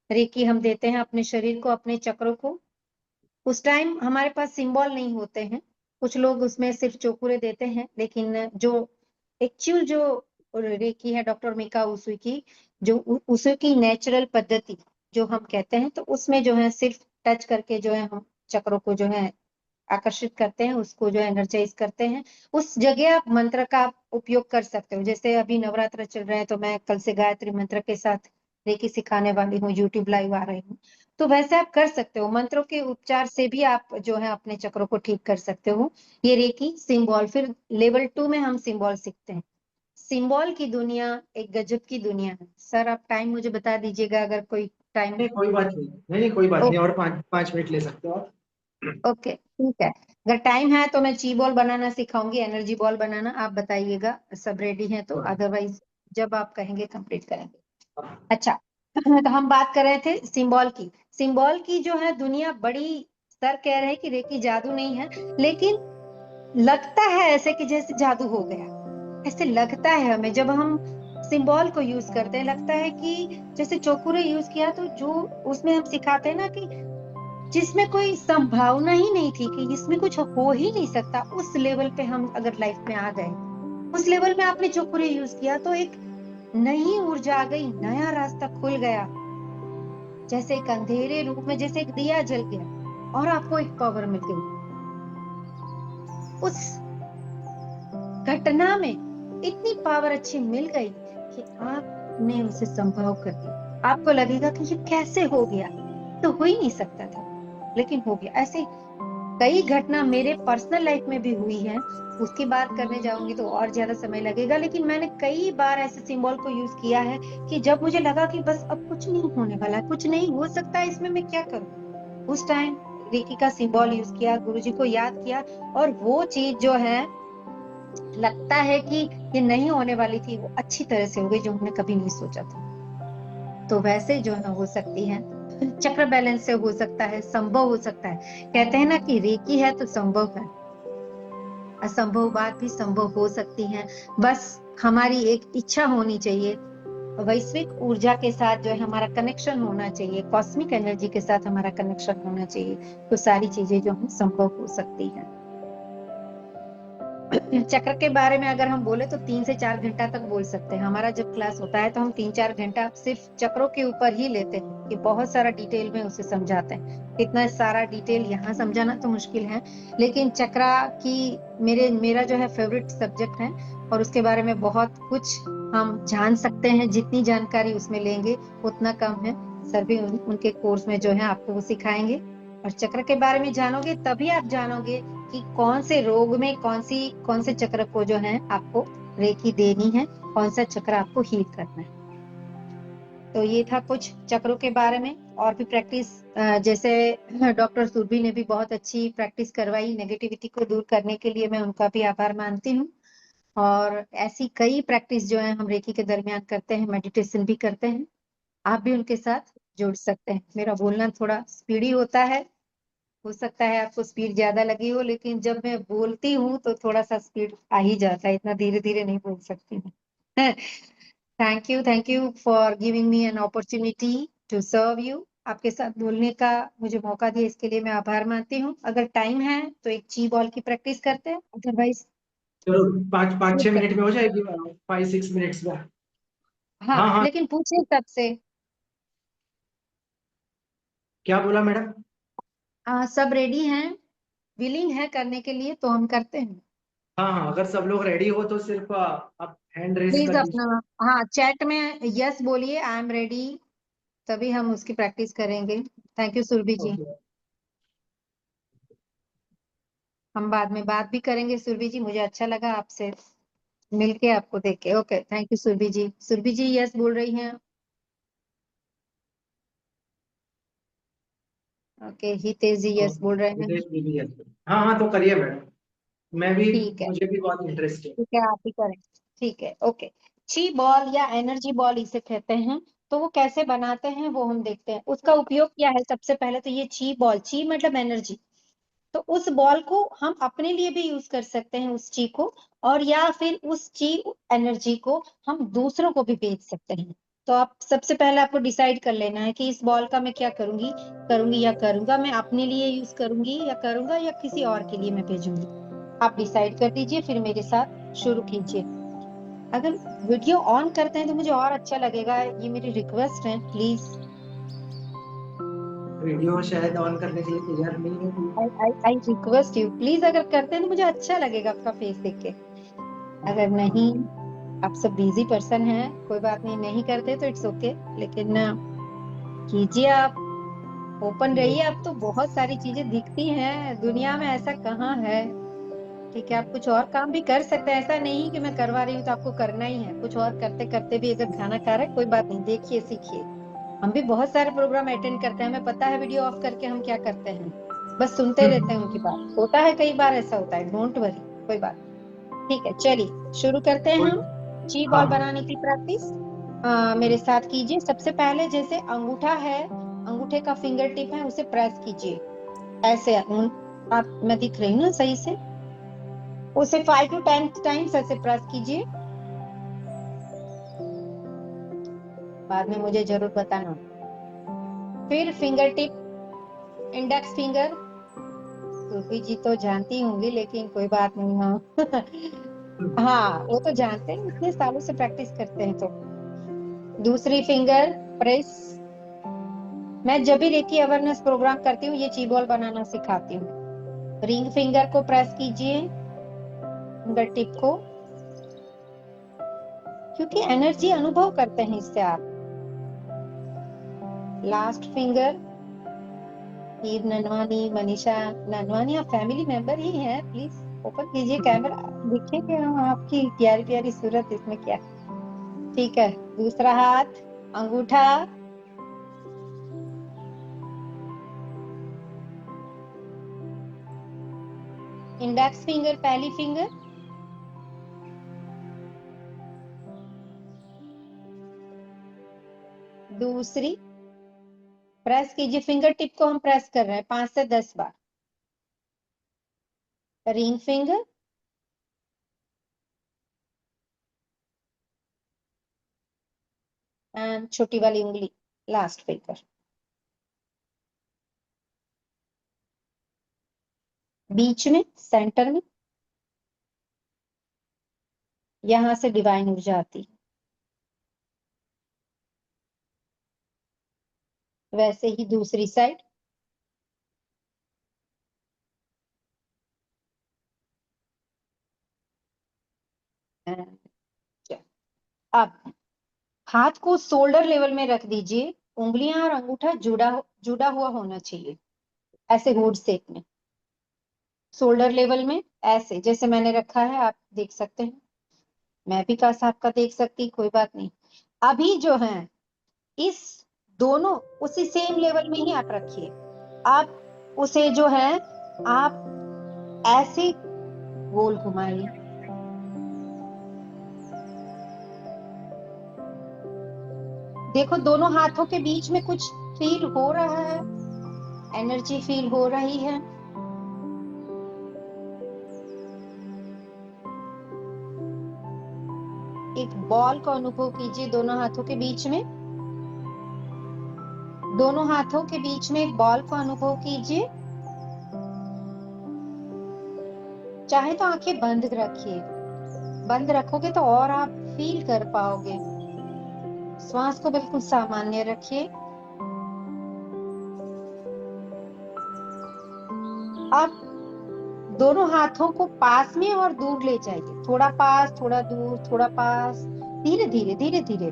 रेकी हम देते हैं अपने शरीर को, अपने चक्रों को। उस टाइम हमारे पास सिंबल नहीं होते हैं, कुछ लोग उसमें सिर्फ चोकुरे देते हैं, लेकिन जो एक्चुअल जो रेकी है डॉक्टर मिका उसुई की, जो उसुई की नेचुरल पद्धति जो हम कहते हैं, तो उसमें जो है सिर्फ टच करके जो है हम चक्रों को जो है आकर्षित करते हैं, उसको जो है एनर्जाइज करते हैं। उस जगह आप मंत्र का उपयोग कर सकते हो। जैसे अभी नवरात्र चल रहे हैं तो मैं कल से गायत्री मंत्र के साथ रेकी सिखाने वाली हूँ, यूट्यूब लाइव आ रही हूँ, तो वैसे आप कर सकते हो। मंत्रों के उपचार से भी आप जो है अपने चक्रों को ठीक कर सकते हो। ये रेकी सिंबल, फिर लेवल 2 में हम सिंबल सीखते हैं। सिंबल की दुनिया एक गजब की दुनिया है। सर आप टाइम मुझे बता दीजिएगा अगर कोई टाइम। नहीं कोई बात नहीं, नहीं कोई बात नहीं, और 5 मिनट ले सकते हो आप। ओके ठीक है, अगर टाइम है तो मैं ची बॉल बनाना सिखाऊंगी, एनर्जी बॉल बनाना। आप बताइएगा सब रेडी हैं तो, अदरवाइज जब आप कहेंगे कंप्लीट करेंगे। अच्छा, तो हम बात कर रहे थे सिंबल की। सिंबल की जो है दुनिया बड़ी, सर कह रहे हैं कि रेकी जादू नहीं है, लेकिन लगता है ऐसे कि जैसे जादू हो गया, ऐसे लगता है हमें जब हम सिंबल को यूज करते हैं। लगता है कि जैसे चोकुरे यूज किया तो जो उसमें हम सिखाते हैं ना कि जिसमें कोई संभावना ही नहीं थी कि इसमें कुछ हो ही नहीं सकता, उस लेवल पे हम अगर लाइफ में आ गए, उस लेवल में आपने चोकुरे यूज किया तो एक नई ऊर्जा आ गई, नया रास्ता खुल गया। जैसे एक अंधेरे रूम में जैसे एक दिया जल गया और आपको एक पावर मिल गई। उस घटना में इतनी पावर अच्छी मिल गई कि आपने उसे संभव कर दिया। आपको लगेगा कि ये कैसे हो गया, तो हो ही नहीं सकता था, लेकिन हो गया। ऐसे कई घटना मेरे पर्सनल लाइफ में भी हुई है, उसकी बात करने जाऊंगी तो और ज्यादा समय लगेगा, लेकिन मैंने कई बार ऐसे सिंबल को यूज किया है कि जब मुझे लगा कि बस अब कुछ नहीं होने वाला है, कुछ नहीं हो सकता है, इसमें मैं क्या करूं, उस टाइम रेकी का सिंबल यूज किया, गुरुजी को याद किया, और वो चीज जो है लगता है कि ये नहीं होने वाली थी, वो अच्छी तरह से हो गई, जो हमने कभी नहीं सोचा था। तो वैसे जो है हो सकती है, चक्र बैलेंस से हो सकता है, संभव हो सकता है। कहते हैं ना कि रेकी है तो संभव है, असंभव बात भी संभव हो सकती है, बस हमारी एक इच्छा होनी चाहिए, वैश्विक ऊर्जा के साथ जो है हमारा कनेक्शन होना चाहिए, कॉस्मिक एनर्जी के साथ हमारा कनेक्शन होना चाहिए, तो सारी चीजें जो है संभव हो सकती हैं। चक्र के बारे में अगर हम बोले तो 3 से 4 घंटा तक बोल सकते हैं। हमारा जब क्लास होता है तो हम 3-4 घंटा सिर्फ चक्रों के ऊपर ही लेते हैं, कि बहुत सारा डिटेल में उसे समझाते हैं। इतना सारा डिटेल यहाँ समझाना तो मुश्किल है, लेकिन चक्रा की मेरा जो है फेवरेट सब्जेक्ट है, और उसके बारे में बहुत कुछ हम जान सकते हैं। जितनी जानकारी उसमें लेंगे उतना कम है। सर भी उनके कोर्स में जो है आपको वो सिखाएंगे, और चक्र के बारे में जानोगे तभी आप जानोगे कि कौन से रोग में कौन से चक्र को जो है आपको रेकी देनी है, कौन सा चक्र आपको हील करना है। तो ये था कुछ चक्रों के बारे में। और भी प्रैक्टिस, जैसे डॉक्टर सुरभि ने भी बहुत अच्छी प्रैक्टिस करवाई नेगेटिविटी को दूर करने के लिए, मैं उनका भी आभार मानती हूँ। और ऐसी कई प्रैक्टिस जो है हम रेकी के दरमियान करते हैं, मेडिटेशन भी करते हैं, आप भी उनके साथ जुड़ सकते हैं। मेरा बोलना थोड़ा स्पीडी होता है, हो सकता है आपको स्पीड ज्यादा लगी हो, लेकिन जब मैं बोलती हूँ तो थोड़ा सा स्पीड आ ही जाता है, इतना धीरे धीरे नहीं बोल सकती मैं। Thank you for giving me an opportunity to serve you. आपके साथ बोलने का मुझे मौका दिया, इसके लिए मैं आभार मानती हूँ। अगर टाइम है तो एक ची बॉल की प्रैक्टिस करते हैं, अदरवाइज चलो 5-6 मिनट पूछे। में हो जाएगी, 5-6 मिनट्स में। हाँ हाँ हाँ, लेकिन पूछे सबसे। क्या बोला मैडम? सब रेडी हैं, विलिंग है करने के लिए, तो हम करते हैं। हाँ हाँ, अगर सब लोग रेडी हो तो सिर्फ आप हैंड रेस प्लीज कर अपना, दीजिए। हाँ चैट में यस बोलिए, आई एम रेडी, तभी हम उसकी प्रैक्टिस करेंगे। Thank you Surabhi ji. Okay. हम बाद में बात भी करेंगे सुरभि जी, मुझे अच्छा लगा आपसे मिलके, आपको देख के। Okay, thank you Surabhi ji. Surabhi ji yes बोल रही हैं। ओके, हितेश जी यस बोल रहे हैं। विदेश में भी है। हाँ हाँ, तो करिए मैडम, मैं भी, ठीक है, मुझे भी बहुत इंटरेस्ट है। ठीक है, आप ही करें। ठीक है, ओके। ची बॉल या एनर्जी बॉल इसे कहते हैं। तो वो कैसे बनाते हैं वो हम देखते हैं। उसका उपयोग क्या है, सबसे पहले तो ये ची बॉल, ची मतलब एनर्जी, तो उस बॉल को हम अपने लिए भी यूज कर सकते हैं, उस ची को, और या फिर उस ची एनर्जी को हम दूसरों को भी भेज सकते हैं। तो आप सबसे पहले आपको डिसाइड कर लेना है कि इस बॉल का मैं क्या करूंगी, करूंगी या करूंगा, मैं अपने लिए यूज करूंगी या करूंगा या किसी और के लिए मैं भेजूंगी। आप डिसाइड कर दीजिए, फिर मेरे साथ शुरू कीजिए। अगर वीडियो ऑन करते हैं तो मुझे और अच्छा लगेगा, ये मेरी रिक्वेस्ट है, प्लीज। वीडियो शायद ऑन करने के लिए तैयार नहीं है कोई। आई रिक्वेस्ट यू प्लीज, अगर करते हैं तो मुझे अच्छा लगेगा आपका फेस देख के। अगर नहीं, आप सब बिजी पर्सन हैं, कोई बात नहीं, नहीं करते तो इट्स ओके, लेकिन कीजिए आप, ओपन रहिए। अब तो बहुत सारी चीजें दिखती हैं दुनिया में, ऐसा कहाँ है। ठीक है, आप कुछ और काम भी कर सकते हैं, ऐसा नहीं कि मैं करवा रही हूँ तो आपको करना ही है। कुछ और करते करते भी अगर खाना खा रहे हैं, कोई बात नहीं, देखिए सीखिए। हम भी बहुत सारे प्रोग्राम अटेंड करते हैं, हमें पता है वीडियो ऑफ करके हम क्या करते हैं, बस सुनते रहते हैं उनकी बात। होता है, कई बार ऐसा होता है, डोंट वरी, कोई बात। ठीक है, चलिए शुरू करते हैं हम ची बॉल हाँ बनाने की प्रैक्टिस। मेरे साथ कीजिए। सबसे पहले जैसे अंगूठा है, अंगूठे का फिंगर टिप है, उसे प्रेस कीजिए ऐसे। आप, मैं दिख रही हूँ ना सही से, उसे 5 to 10 टाइम्स ऐसे प्रेस कीजिए, बाद में मुझे जरूर बताना। फिर finger tip, index finger, Surabhi ji तो जानती होंगी, लेकिन कोई बात नहीं। हाँ हाँ, वो तो जानते हैं, इतने सालों से प्रैक्टिस करते हैं तो। दूसरी फिंगर प्रेस। मैं जब भी रेकी अवेयरनेस प्रोग्राम करती हूँ ये ची बॉल बनाना सिखाती हूँ। रिंग फिंगर को प्रेस कीजिए, फिंगर टिप को, क्योंकि एनर्जी अनुभव करते हैं इससे आप। लास्ट फिंगर, हीर ननवानी, मनीषा ननवानी, आप फैमिली मेंबर ही हैं, प्लीज ओपन कीजिए कैमरा, दिखेंगे हम आपकी प्यारी प्यारी सूरत इसमें क्या। ठीक है, दूसरा हाथ, अंगूठा, इंडेक्स फिंगर, पहली फिंगर, दूसरी, प्रेस कीजिए, फिंगर टिप को हम प्रेस कर रहे हैं 5 से 10 बार। रिंग फिंगर, एंड छोटी वाली उंगली, लास्ट फिंगर। बीच में, सेंटर में, यहां से डिवाइन ऊर्जा आती है। वैसे ही दूसरी साइड, अब हाथ को शोल्डर लेवल में रख दीजिए, उंगलियां और अंगूठा जुड़ा हुआ होना चाहिए, ऐसे हुड शेप में, शोल्डर लेवल में, ऐसे जैसे मैंने रखा है आप देख सकते हैं। मैं भी काश आपका देख सकती, कोई बात नहीं। अभी जो है इस दोनों उसी सेम लेवल में ही आप रखिए। आप उसे जो है आप ऐसे गोल घुमाइए, देखो दोनों हाथों के बीच में कुछ फील हो रहा है, एनर्जी फील हो रही है। एक बॉल को अनुभव कीजिए दोनों हाथों के बीच में, दोनों हाथों के बीच में एक बॉल को अनुभव कीजिए। चाहे तो आंखें बंद रखिए, बंद रखोगे तो और आप फील कर पाओगे। श्वास को बिल्कुल सामान्य रखिए। अब दोनों हाथों को पास में और दूर ले जाइए, थोड़ा पास, थोड़ा दूर, थोड़ा पास, धीरे धीरे धीरे धीरे,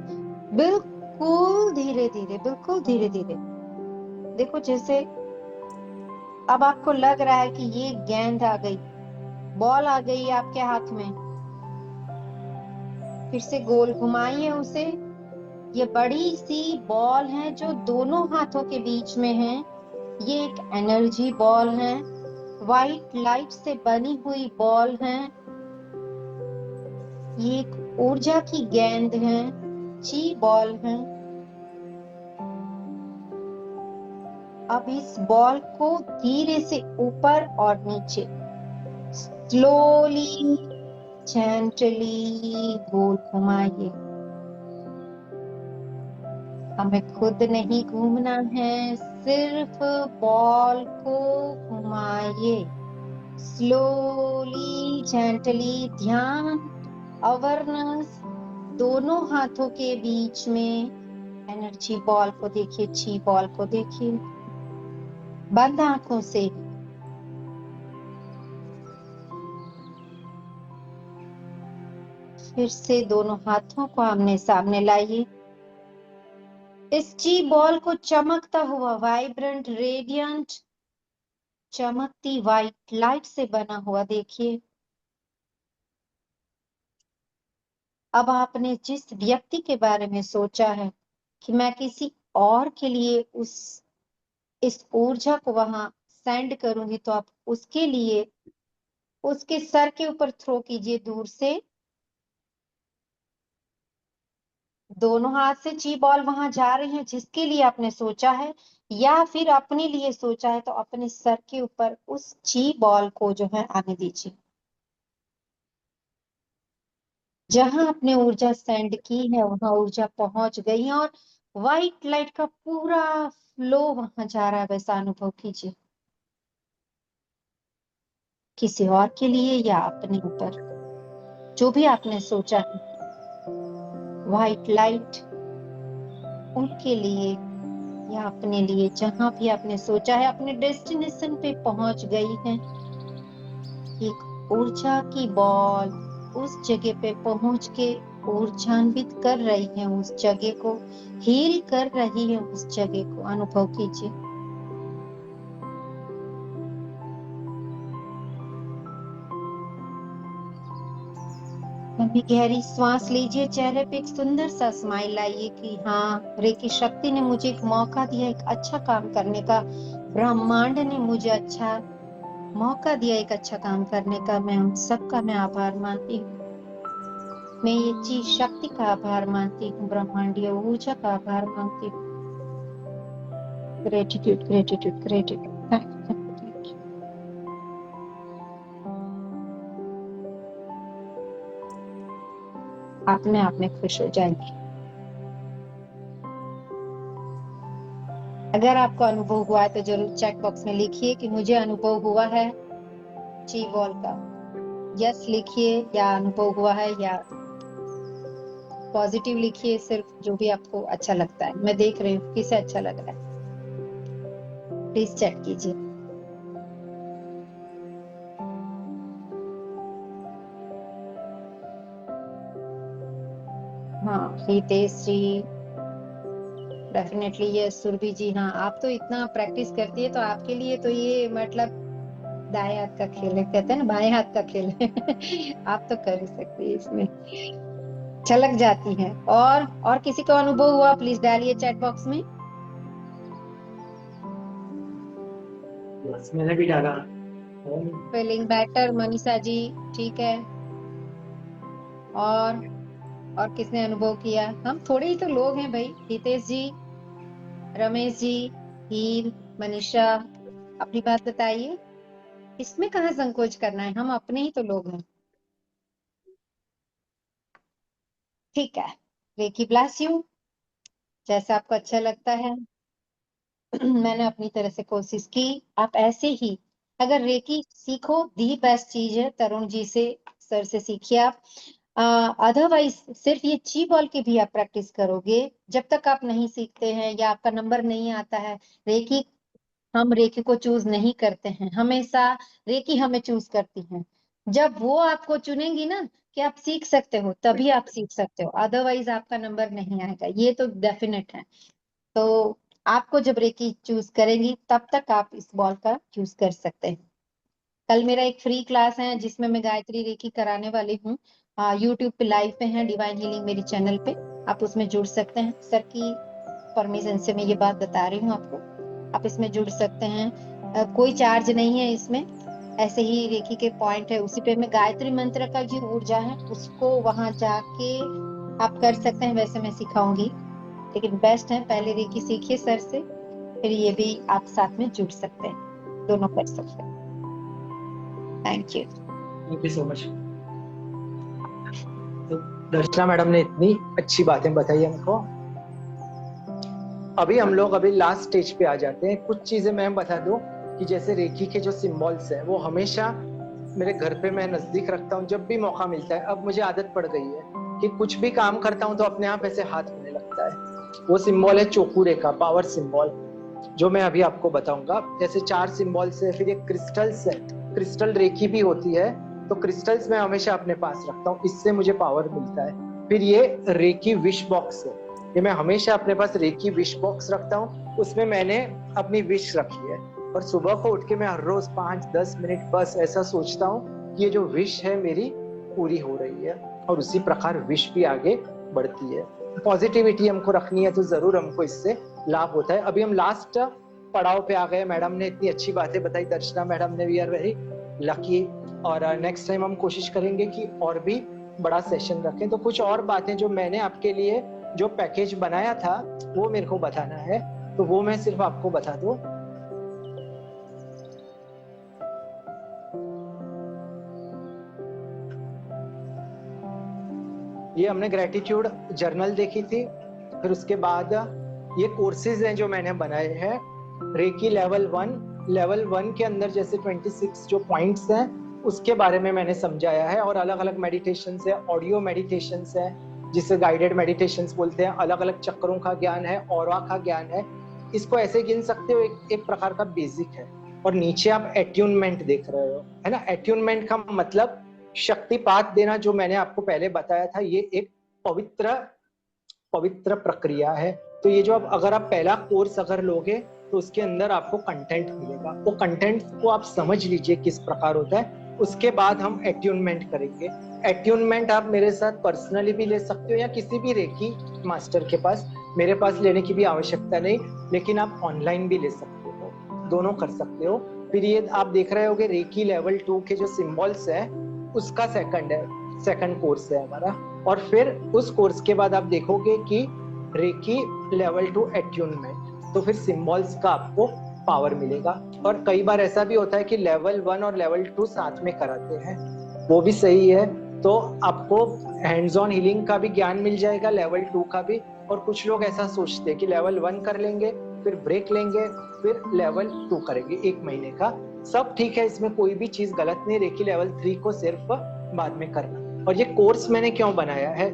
बिल्कुल धीरे धीरे, बिल्कुल धीरे धीरे। देखो जैसे अब आपको लग रहा है कि ये गेंद आ गई, बॉल आ गई आपके हाथ में, फिर से गोल घुमाइए उसे। ये बड़ी सी बॉल है जो दोनों हाथों के बीच में है, ये एक एनर्जी बॉल है, व्हाइट लाइट से बनी हुई बॉल है, ये एक ऊर्जा की गेंद है, ची बॉल है। अब इस बॉल को धीरे से ऊपर और नीचे स्लोली जेंटली गोल घुमाइए। हमें खुद नहीं घूमना है, सिर्फ बॉल को घुमाइए स्लोली जेंटली। ध्यान, अवेयरनेस, दोनों हाथों के बीच में एनर्जी बॉल को देखिए, ची बॉल को देखिए, बंद आंखों से। फिर से दोनों हाथों को आमने सामने लाइए। इस ची बॉल को चमकता हुआ, वाइब्रेंट, रेडियंट, चमकती व्हाइट लाइट से बना हुआ देखिए। अब आपने जिस व्यक्ति के बारे में सोचा है कि मैं किसी और के लिए इस ऊर्जा को वहां सेंड करूंगी, तो आप उसके लिए उसके सर के ऊपर थ्रो कीजिए दूर से। दोनों हाथ से ची बॉल वहां जा रही है जिसके लिए आपने सोचा है, या फिर अपने लिए सोचा है, तो अपने सर के ऊपर उस ची बॉल को जो है आने दीजिए। जहां आपने ऊर्जा सेंड की है वहां ऊर्जा पहुंच गई है, और व्हाइट लाइट का पूरा फ्लो वहां जा रहा है, वैसा अनुभव कीजिए, किसी और के लिए या अपने ऊपर, जो भी आपने सोचा है। व्हाइट लाइट उनके लिए या अपने लिए, जहां भी आपने सोचा है, अपने डेस्टिनेशन पे पहुंच गई है। एक ऊर्जा की बॉल उस जगह पे पहुंच के ऊर्जान्वित कर रही है, उस जगह को हील कर रही है, उस जगह को अनुभव कीजिए। अभी गहरी श्वास लीजिए, चेहरे पे एक सुंदर सा स्माइल लाइए कि हाँ, रेकी शक्ति ने मुझे एक मौका दिया एक अच्छा काम करने का, ब्रह्मांड ने मुझे अच्छा मौका दिया एक अच्छा काम करने का। मैं उन सबका मैं आभार मानती हूँ। मैं ये चीज शक्ति का आभार मानती हूँ, ब्रह्मांडीय ऊर्जा का आभार मानती हूँ। Gratitude gratitude gratitude, thank you. अपने आप में खुश हो जाएंगे। अगर आपको अनुभव हुआ है तो जरूर चेक बॉक्स में लिखिए कि मुझे अनुभव हुआ है ची वॉल का। यस लिखिए, या अनुभव हुआ है, या पॉजिटिव लिखिए, सिर्फ जो भी आपको अच्छा लगता है। मैं देख रही हूँ किसे अच्छा लग रहा है, प्लीज चेक कीजिए। हाँ, रितेश जी, डेफिनेटली ये सुरभि जी, हाँ आप तो इतना प्रैक्टिस करती है तो आपके लिए तो ये मतलब दाएं हाथ का खेल है, कहते हैं ना बाएं हाथ का खेल है। आप तो कर ही सकती है इसमें, छलक जाती हैं। और किसी को अनुभव हुआ प्लीज डालिए चैट बॉक्स में। बस मैंने भी डाला। फीलिंग बेटर, मनीषा जी, ठीक है। और किसने अनुभव किया? हम थोड़े ही तो लोग हैं भाई। हितेश जी, रमेश जी, हीर, मनीषा, अपनी बात बताइए। इसमें कहाँ संकोच करना है, हम अपने ही तो लोग हैं। ठीक है, रेकी ब्लेस यू, जैसा आपको अच्छा लगता है। मैंने अपनी तरह से कोशिश की, आप ऐसे ही अगर रेकी सीखो, दी बेस्ट चीज है। तरुण जी से, सर से सीखिए आप। अदरवाइज सिर्फ ये ची बॉल की भी आप प्रैक्टिस करोगे, जब तक आप नहीं सीखते हैं या आपका नंबर नहीं आता है। रेकी, हम रेकी को चूज नहीं करते हैं, हमेशा रेकी हमें चूज करती है। जब वो आपको चुनेंगी ना कि आप सीख सकते हो, तभी आप सीख सकते हो, अदरवाइज आपका नंबर नहीं आएगा, ये तो डेफिनेट है। तो आपको जब रेकी चूज करेंगी तब तक आप इस बॉल का चूज कर सकते हैं। कल मेरा एक फ्री क्लास है जिसमें मैं गायत्री रेकी कराने वाली हूँ। यूट्यूब पे लाइव पे है, डिवाइन हीलिंग मेरी चैनल पे, आप उसमें जुड़ सकते हैं। सर की परमिशन से मैं ये बात बता रही हूँ आपको, आप इसमें जुड़ सकते हैं। कोई चार्ज नहीं है इसमें, ऐसे ही रेकी के पॉइंट है, उसी पे मैं गायत्री मंत्र का जो ऊर्जा है उसको वहां जाके आप कर सकते हैं, वैसे मैं सिखाऊंगी। लेकिन बेस्ट है पहले रेकी सीखिए सर से, फिर ये भी आप साथ में जुड़ सकते हैं, दोनों कर सकते हैं। Thank thank you so much. Darshana madam ने इतनी अच्छी बातें बताई हमको। अभी हम लोग लास्ट स्टेज पे आ जाते हैं। कुछ चीजें मैं बता दूं कि जैसे रेकी के जो सिंबल्स हैं वो हमेशा मेरे घर पे मैं नजदीक रखता हूँ जब भी मौका मिलता है। अब मुझे आदत पड़ गई है कि कुछ भी काम करता हूँ तो अपने आप ऐसे हाथ होने लगता है। वो सिंबल है चोकुरे का पावर सिंबल, जो मैं अभी आपको बताऊंगा। जैसे 4 सिंबल्स है, फिर ये क्रिस्टल्स है, क्रिस्टल रेकी भी होती है, तो क्रिस्टल्स मैं हमेशा अपने पास रखता हूँ, इससे मुझे पावर मिलता है। फिर ये रेकी विश बॉक्स है, ये मैं हमेशा अपने पास रेकी विश बॉक्स रखता हूँ, उसमें मैंने अपनी विश रखी है। और सुबह को उठ के मैं हर रोज 5-10 मिनट बस ऐसा सोचता हूँ कि ये जो विश है मेरी पूरी हो रही है, और उसी प्रकार विश भी आगे बढ़ती है। पॉजिटिविटी हमको रखनी है तो जरूर हमको इससे लाभ होता है। अभी हम लास्ट पड़ाव पे आ गए। मैडम ने इतनी अच्छी बातें बताई, दर्शना मैडम ने, वी आर वेरी लकी। और नेक्स्ट टाइम हम कोशिश करेंगे कि और भी बड़ा सेशन रखें। तो कुछ और बातें जो मैंने आपके लिए जो पैकेज बनाया था वो मेरे को बताना है, तो वो मैं सिर्फ आपको बता दूं। ये हमने ग्रेटिट्यूड जर्नल देखी थी, फिर उसके बाद ये कोर्सेज हैं जो मैंने बनाए हैं। रेकी लेवल 1 के अंदर जैसे 26 जो पॉइंट्स हैं उसके बारे में मैंने समझाया है, और अलग अलग मेडिटेशंस है, ऑडियो मेडिटेशंस है जिसे गाइडेड मेडिटेशंस बोलते हैं, अलग अलग चक्रों का ज्ञान है, ऑरा का ज्ञान है। इसको ऐसे गिन सकते हो, एक प्रकार का बेसिक है। और नीचे आप एट्यूनमेंट देख रहे हो, है ना। एट्यूनमेंट का मतलब शक्तिपात देना, जो मैंने आपको पहले बताया था, ये एक पवित्र प्रक्रिया है। तो ये जो अगर आप पहला कोर्स अगर लोगे तो उसके अंदर आपको कंटेंट मिलेगा, वो कंटेंट को आप समझ लीजिए किस प्रकार होता है। उसके बाद हम एट्यूनमेंट करेंगे। एट्यूनमेंट आप मेरे साथ पर्सनली भी ले सकते हो या किसी भी रेकी मास्टर के पास, मेरे पास लेने की भी आवश्यकता नहीं, लेकिन आप ऑनलाइन भी ले सकते हो, दोनों कर सकते हो। फिर ये आप देख रहे होगे रेकी लेवल 2 के जो सिंबल्स है उसका सेकंड कोर्स है हमारा। और फिर उस कोर्स के बाद आप देखोगे कि रेकी लेवल 2 एट्यूनमेंट, तो फिर सिंबल्स का आपको पावर मिलेगा। और कई बार ऐसा भी होता है कि लेवल 1 और लेवल 2 साथ में कराते हैं, वो भी सही है। तो आपको हैंड्स ऑन हीलिंग का भी ज्ञान मिल जाएगा, लेवल 2 का भी। और कुछ लोग ऐसा सोचते हैं कि लेवल 1 कर लेंगे, फिर ब्रेक लेंगे, फिर लेवल 2 करेंगे 1 महीने का। सब ठीक है, इसमें कोई भी चीज गलत नहीं, रेकी लेवल 3 को सिर्फ बाद में करना। और ये कोर्स मैंने क्यों बनाया है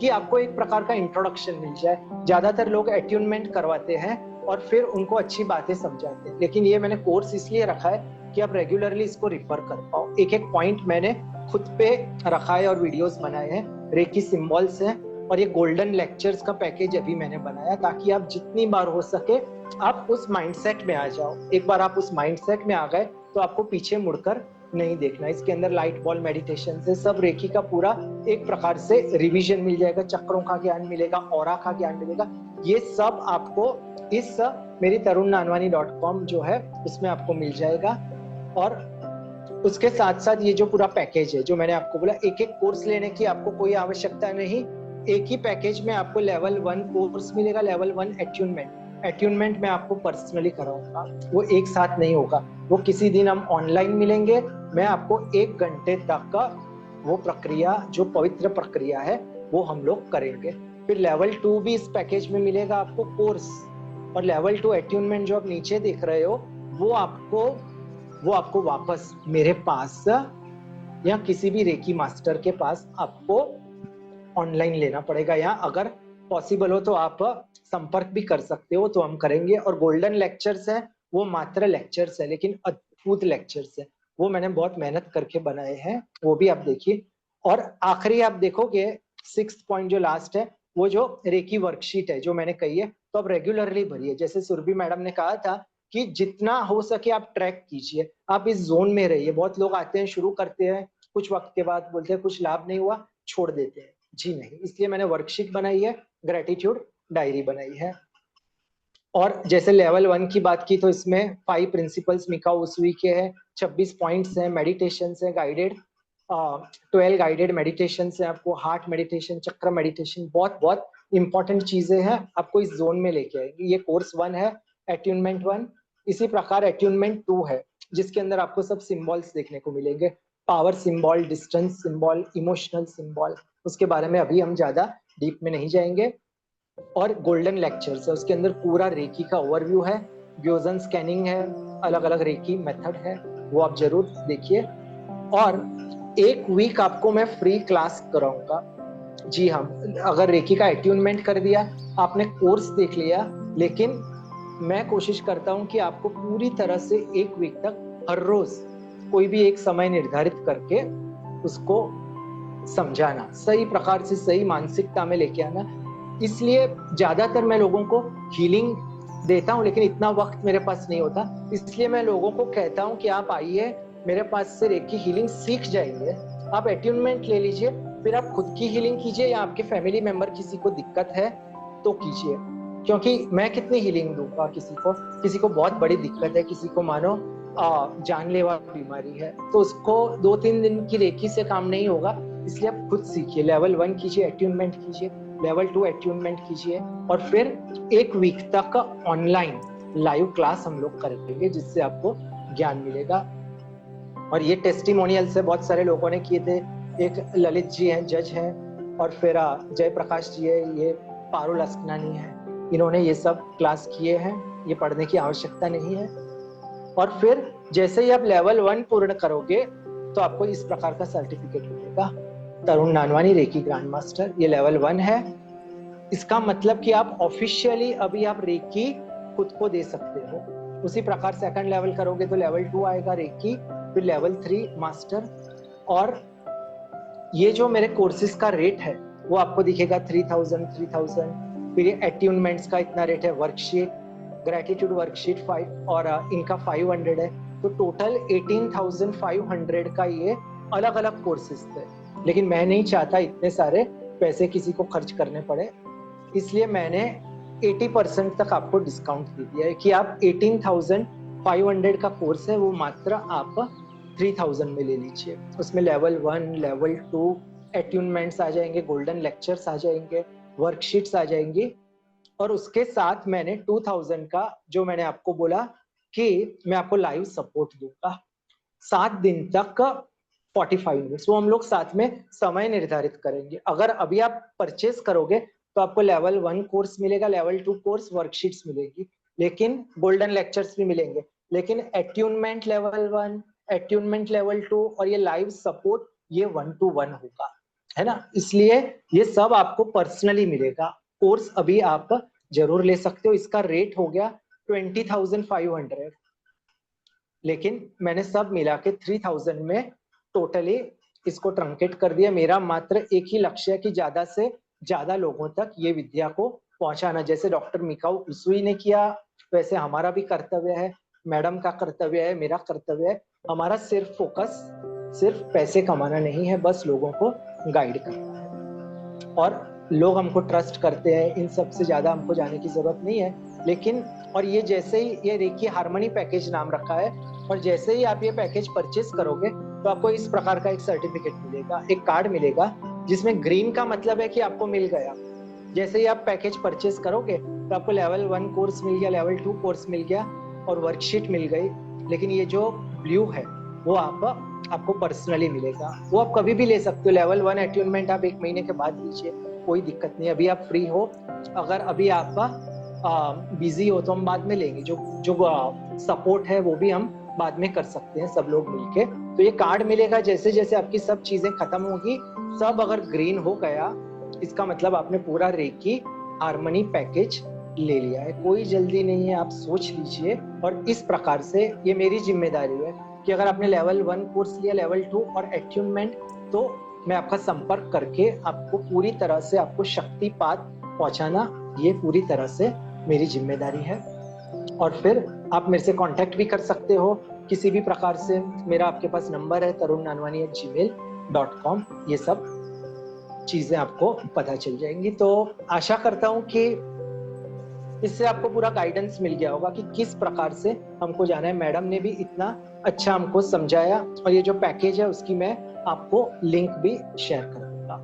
कि आपको एक प्रकार का इंट्रोडक्शन मिल जाए। ज्यादातर लोग एट्यूनमेंट करवाते हैं और फिर उनको अच्छी बातें समझाते हैं, लेकिन ये मैंने कोर्स इसलिए रखा है कि आप रेगुलरली इसको रिफर कर पाओ। एक एक पॉइंट मैंने खुद पे रखा है और वीडियोस बनाए हैं, रेकी सिंबल्स हैं, और ये गोल्डन लेक्चर्स का पैकेज अभी मैंने बनाया ताकि आप जितनी बार हो सके आप उस माइंडसेट में आ जाओ। एक बार आप उस माइंडसेट में आ गए तो आपको पीछे मुड़कर नहीं देखना। इसके अंदर लाइट बॉल मेडिटेशन से सब रेकी का पूरा एक प्रकार से रिवीजन मिल जाएगा, चक्रों का ज्ञान मिलेगा, ऑरा का ज्ञान मिलेगा। ये सब आपको इस मेरी tarunnaanwani.com जो है उसमें आपको मिल जाएगा। और उसके साथ साथ ये जो पूरा पैकेज है जो मैंने आपको बोला, एक एक कोर्स लेने की आपको कोई आवश्यकता नहीं। एक ही पैकेज में आपको लेवल 1 कोर्स मिलेगा, लेवल 1 एट्यूनमेंट मैं आपको पर्सनली कराऊंगा, वो एक साथ नहीं होगा, वो किसी दिन हम ऑनलाइन मिलेंगे, मैं आपको 1 घंटे तक का वो प्रक्रिया, जो पवित्र प्रक्रिया है वो हम लोग करेंगे। फिर लेवल 2 भी इस पैकेज में मिलेगा आपको कोर्स, और लेवल 2 एट्यूनमेंट जो आप नीचे देख रहे हो वो आपको वापस मेरे पास या किसी भी रेकी मास्टर के पास आपको ऑनलाइन लेना पड़ेगा, या अगर पॉसिबल हो तो आप संपर्क भी कर सकते हो, तो हम करेंगे। और गोल्डन लेक्चर्स है वो मात्र लेक्चर्स है, लेकिन अद्भुत लेक्चर्स है, वो मैंने बहुत मेहनत करके बनाए हैं, वो भी आप देखिए। और आखिरी आप देखोगे 6th पॉइंट जो लास्ट है, वो जो रेकी वर्कशीट है जो मैंने कही है, तो आप रेगुलरली भरिए। जैसे सुरभि मैडम ने कहा था कि जितना हो सके आप ट्रैक कीजिए, आप इस जोन में रहिए। बहुत लोग आते हैं, शुरू करते हैं, कुछ वक्त के बाद बोलते हैं कुछ लाभ नहीं हुआ, छोड़ देते हैं। जी नहीं, इसलिए मैंने वर्कशीट बनाई है, ग्रेटिट्यूड डायरी बनाई है। और जैसे लेवल 1 की बात की तो इसमें 5 प्रिंसिपल्स मिकाओ उसुई के हैं, 26 पॉइंट्स हैं, मेडिटेशन है गाइडेड, 12 गाइडेड मेडिटेशन है, आपको हार्ट मेडिटेशन, चक्र मेडिटेशन, बहुत बहुत इंपॉर्टेंट चीजें हैं, आपको इस जोन में लेके आएंगे। ये कोर्स 1 है, एट्यूनमेंट 1। इसी प्रकार एट्यूनमेंट 2 है जिसके अंदर आपको सब सिंबल्स देखने को मिलेंगे, power symbol, distance symbol, emotional symbol, उसके बारे में अभी हम ज्यादा डीप में नहीं जाएंगे। और गोल्डन लेक्चर्स है, उसके अंदर पूरा रेकी का ओवरव्यू है, ब्योजन स्कैनिंग है, अलग अलग रेकी मेथड है, वो आप जरूर देखिए। और 1 वीक आपको मैं फ्री क्लास कराऊंगा। जी हाँ, अगर रेकी का एट्यूनमेंट कर दिया, आपने कोर्स देख लिया, लेकिन मैं कोशिश करता हूँ कि आपको पूरी तरह से 1 वीक तक हर रोज कोई भी एक समय निर्धारित करके उसको समझाना, सही प्रकार से सही मानसिकता में लेके आना। इसलिए ज्यादातर मैं लोगों को हीलिंग देता हूँ, लेकिन इतना वक्त मेरे पास नहीं होता, इसलिए मैं लोगों को कहता हूँ कि आप आइए मेरे पास से रेकी हीलिंग सीख जाइए, आप एट्यूनमेंट ले लीजिए, फिर आप खुद की हीलिंग कीजिए, या आपके फैमिली मेंबर किसी को दिक्कत है तो कीजिए। क्योंकि मैं कितनी हीलिंग दूंगा किसी को बहुत बड़ी दिक्कत है, किसी को मानो जानलेवा बीमारी है, तो उसको 2-3 दिन की रेकी से काम नहीं होगा। इसलिए आप खुद सीखिए, लेवल 1 कीजिए, एट्यूनमेंट कीजिए, लेवल 2 एट्यूनमेंट कीजिए, और फिर 1 वीक तक ऑनलाइन लाइव क्लास हम लोग करेंगे जिससे आपको ज्ञान मिलेगा। और ये टेस्टिमोनियल से बहुत सारे लोगों ने किए थे, एक ललित जी हैं, जज हैं, और फिर जयप्रकाश जी है, ये पारुल अस्कनानी है, इन्होंने ये सब क्लास किए हैं, ये पढ़ने की आवश्यकता नहीं है। और फिर जैसे ही आप लेवल 1 पूर्ण करोगे तो आपको इस प्रकार का सर्टिफिकेट मिलेगा, तरुण नानवानी रेकी ग्रैंड मास्टर, ये लेवल 1 है। इसका मतलब कि आप ऑफिशियली अभी आप रेकी खुद को दे सकते हो। उसी प्रकार सेकंड लेवल करोगे तो लेवल 2 आएगा रेकी, फिर लेवल 3 मास्टर। और ये जो मेरे कोर्सेज का रेट है वो आपको दिखेगा 3000। फिर ये एट्यूनमेंट्स का इतना रेट है, वर्कशीट, ग्रेटिट्यूड वर्कशीट 5 और इनका 500 है। तो टोटल 18,500 का ये अलग अलग कोर्सेज थे, लेकिन मैं नहीं चाहता इतने सारे पैसे किसी को खर्च करने पड़े, इसलिए मैंने 80% तक आपको डिस्काउंट दे दिया है कि आप 18,500 का कोर्स है वो मात्र आप 3,000 में ले लीजिए। उसमें लेवल 1, लेवल 2 एट्यूनमेंट्स आ जाएंगे, गोल्डन लेक्चर्स आ जाएंगे, वर्कशीट्स आ जाएंगी, और उसके साथ मैंने 2000 का जो मैंने आपको बोला कि मैं आपको लाइव सपोर्ट दूंगा 7 दिन तक 45 मिनट्स, वो हम लोग साथ में समय निर्धारित करेंगे। अगर अभी आप परचेस करोगे तो आपको लेवल 1 कोर्स मिलेगा, लेवल 2 कोर्स, वर्कशीट्स मिलेगी, लेकिन गोल्डन लेक्चर्स भी मिलेंगे, लेकिन एट्यूनमेंट लेवल 1, एट्यूनमेंट लेवल 2 और ये लाइव सपोर्ट ये 1-to-1 होगा, है ना। इसलिए ये सब आपको पर्सनली मिलेगा। कोर्स अभी आप जरूर ले सकते हो, इसका रेट हो गया 20,500, लेकिन मैंने सब मिला के 3,000 में टोटली इसको ट्रंकेट कर दिया। मेरा मात्र एक ही लक्ष्य है कि ज्यादा से ज्यादा लोगों तक ये विद्या को पहुंचाना। जैसे डॉक्टर मिकाऊ उसुई ने किया, वैसे हमारा भी कर्तव्य है, मैडम का कर्तव्य है, मेरा कर्तव्य है। हमारा सिर्फ फोकस सिर्फ पैसे कमाना नहीं है, बस लोगों को गाइड करना है। और लोग हमको ट्रस्ट करते हैं, इन सब से ज्यादा हमको जाने की जरूरत नहीं है। लेकिन और ये जैसे ही ये रेकी हार्मनी पैकेज नाम रखा है, और जैसे ही आप ये पैकेज परचेस करोगे तो आपको इस प्रकार का एक सर्टिफिकेट मिलेगा, एक कार्ड मिलेगा, जिसमें ग्रीन का मतलब है कि आपको मिल गया। जैसे ही आप पैकेज परचेस करोगे तो आपको लेवल 1 कोर्स मिल गया, लेवल 2 कोर्स मिल गया और वर्कशीट मिल गई। लेकिन ये जो ब्लू है वो आपको पर्सनली मिलेगा, वो आप कभी भी ले सकते हो। लेवल 1 एट्यूनमेंट आप 1 महीने के बाद लीजिए, कोई दिक्कत नहीं। अभी आप फ्री हो, अगर अभी आप बिजी हो तो हम बाद में लेंगे। जो सपोर्ट है वो भी हम बाद में कर सकते हैं सब लोग मिलके। तो ये कार्ड मिलेगा, जैसे जैसे आपकी सब चीजें खत्म होगी, सब अगर ग्रीन हो गया इसका मतलब आपने पूरा रेकी हार्मनी पैकेज ले लिया है। कोई जल्दी नहीं है, आप सोच लीजिए। और इस प्रकार से ये मेरी जिम्मेदारी है कि अगर आपने लेवल 1 कोर्स लिया, लेवल 2 और एट्यूनमेंट, तो मैं आपका संपर्क करके आपको पूरी तरह से आपको शक्तिपात पहुंचाना, ये पूरी तरह से मेरी जिम्मेदारी है। और फिर आप मेरे से कांटेक्ट भी कर सकते हो किसी भी प्रकार से। मेरा आपके पास नंबर है tarunanwani@gmail.com। ये सब चीजें आपको पता चल जाएंगी। तो आशा करता हूं कि इससे आपको पूरा गाइडेंस मिल गया होगा कि किस प्रकार से हमको जाना है। मैडम ने भी इतना अच्छा हमको समझाया, और ये जो पैकेज है उसकी मैं आपको लिंक भी शेयर कर दूंगा।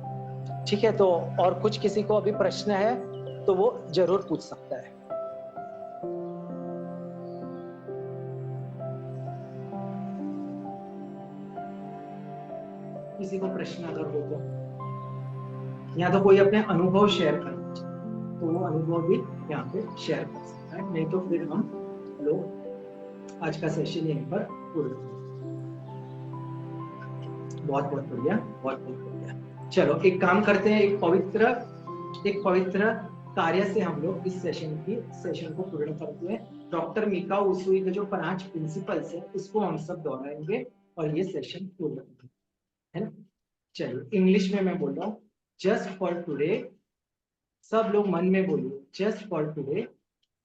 ठीक है, तो और कुछ किसी को अभी प्रश्न है तो वो जरूर पूछ सकता है। किसी को प्रश्न अगर हो तो, या तो कोई अपने अनुभव शेयर करना चाहे तो वो अनुभव भी यहाँ पे शेयर कर सकता है, नहीं तो फिर हम लोग आज का सेशन यहीं पर पूरा करेंगे। बहुत बहुत बढ़िया, बहुत बहुत बढ़िया। चलो एक काम करते हैं, एक पवित्र कार्य से हम लोग इस सेशन को पूर्ण करते हैं। डॉक्टर मिकाऊ उसुई के जो 5 प्रिंसिपल्स है उसको हम सब दोहराएंगे और ये सेशन पूर्ण करेंगे, है ना। चलो इंग्लिश में मैं बोल रहा हूँ, जस्ट फॉर टुडे, सब लोग मन में बोलिए, just for today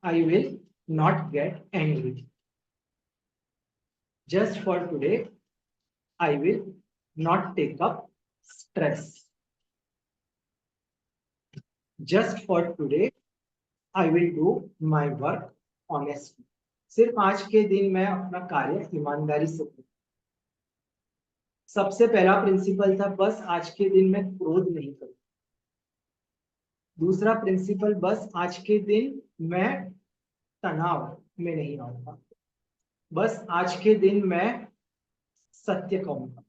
I will not get angry. Just for today I will not take up stress. Just for today I will do my work honestly. सिर्फ आज के दिन मैं अपना कार्य ईमानदारी से करूं। सबसे पहला प्रिंसिपल था, बस आज के दिन मैं क्रोध नहीं करूं। दूसरा प्रिंसिपल, बस आज के दिन मैं तनाव में नहीं आऊंगा। बस आज के दिन मैं सत्य कहूंगा।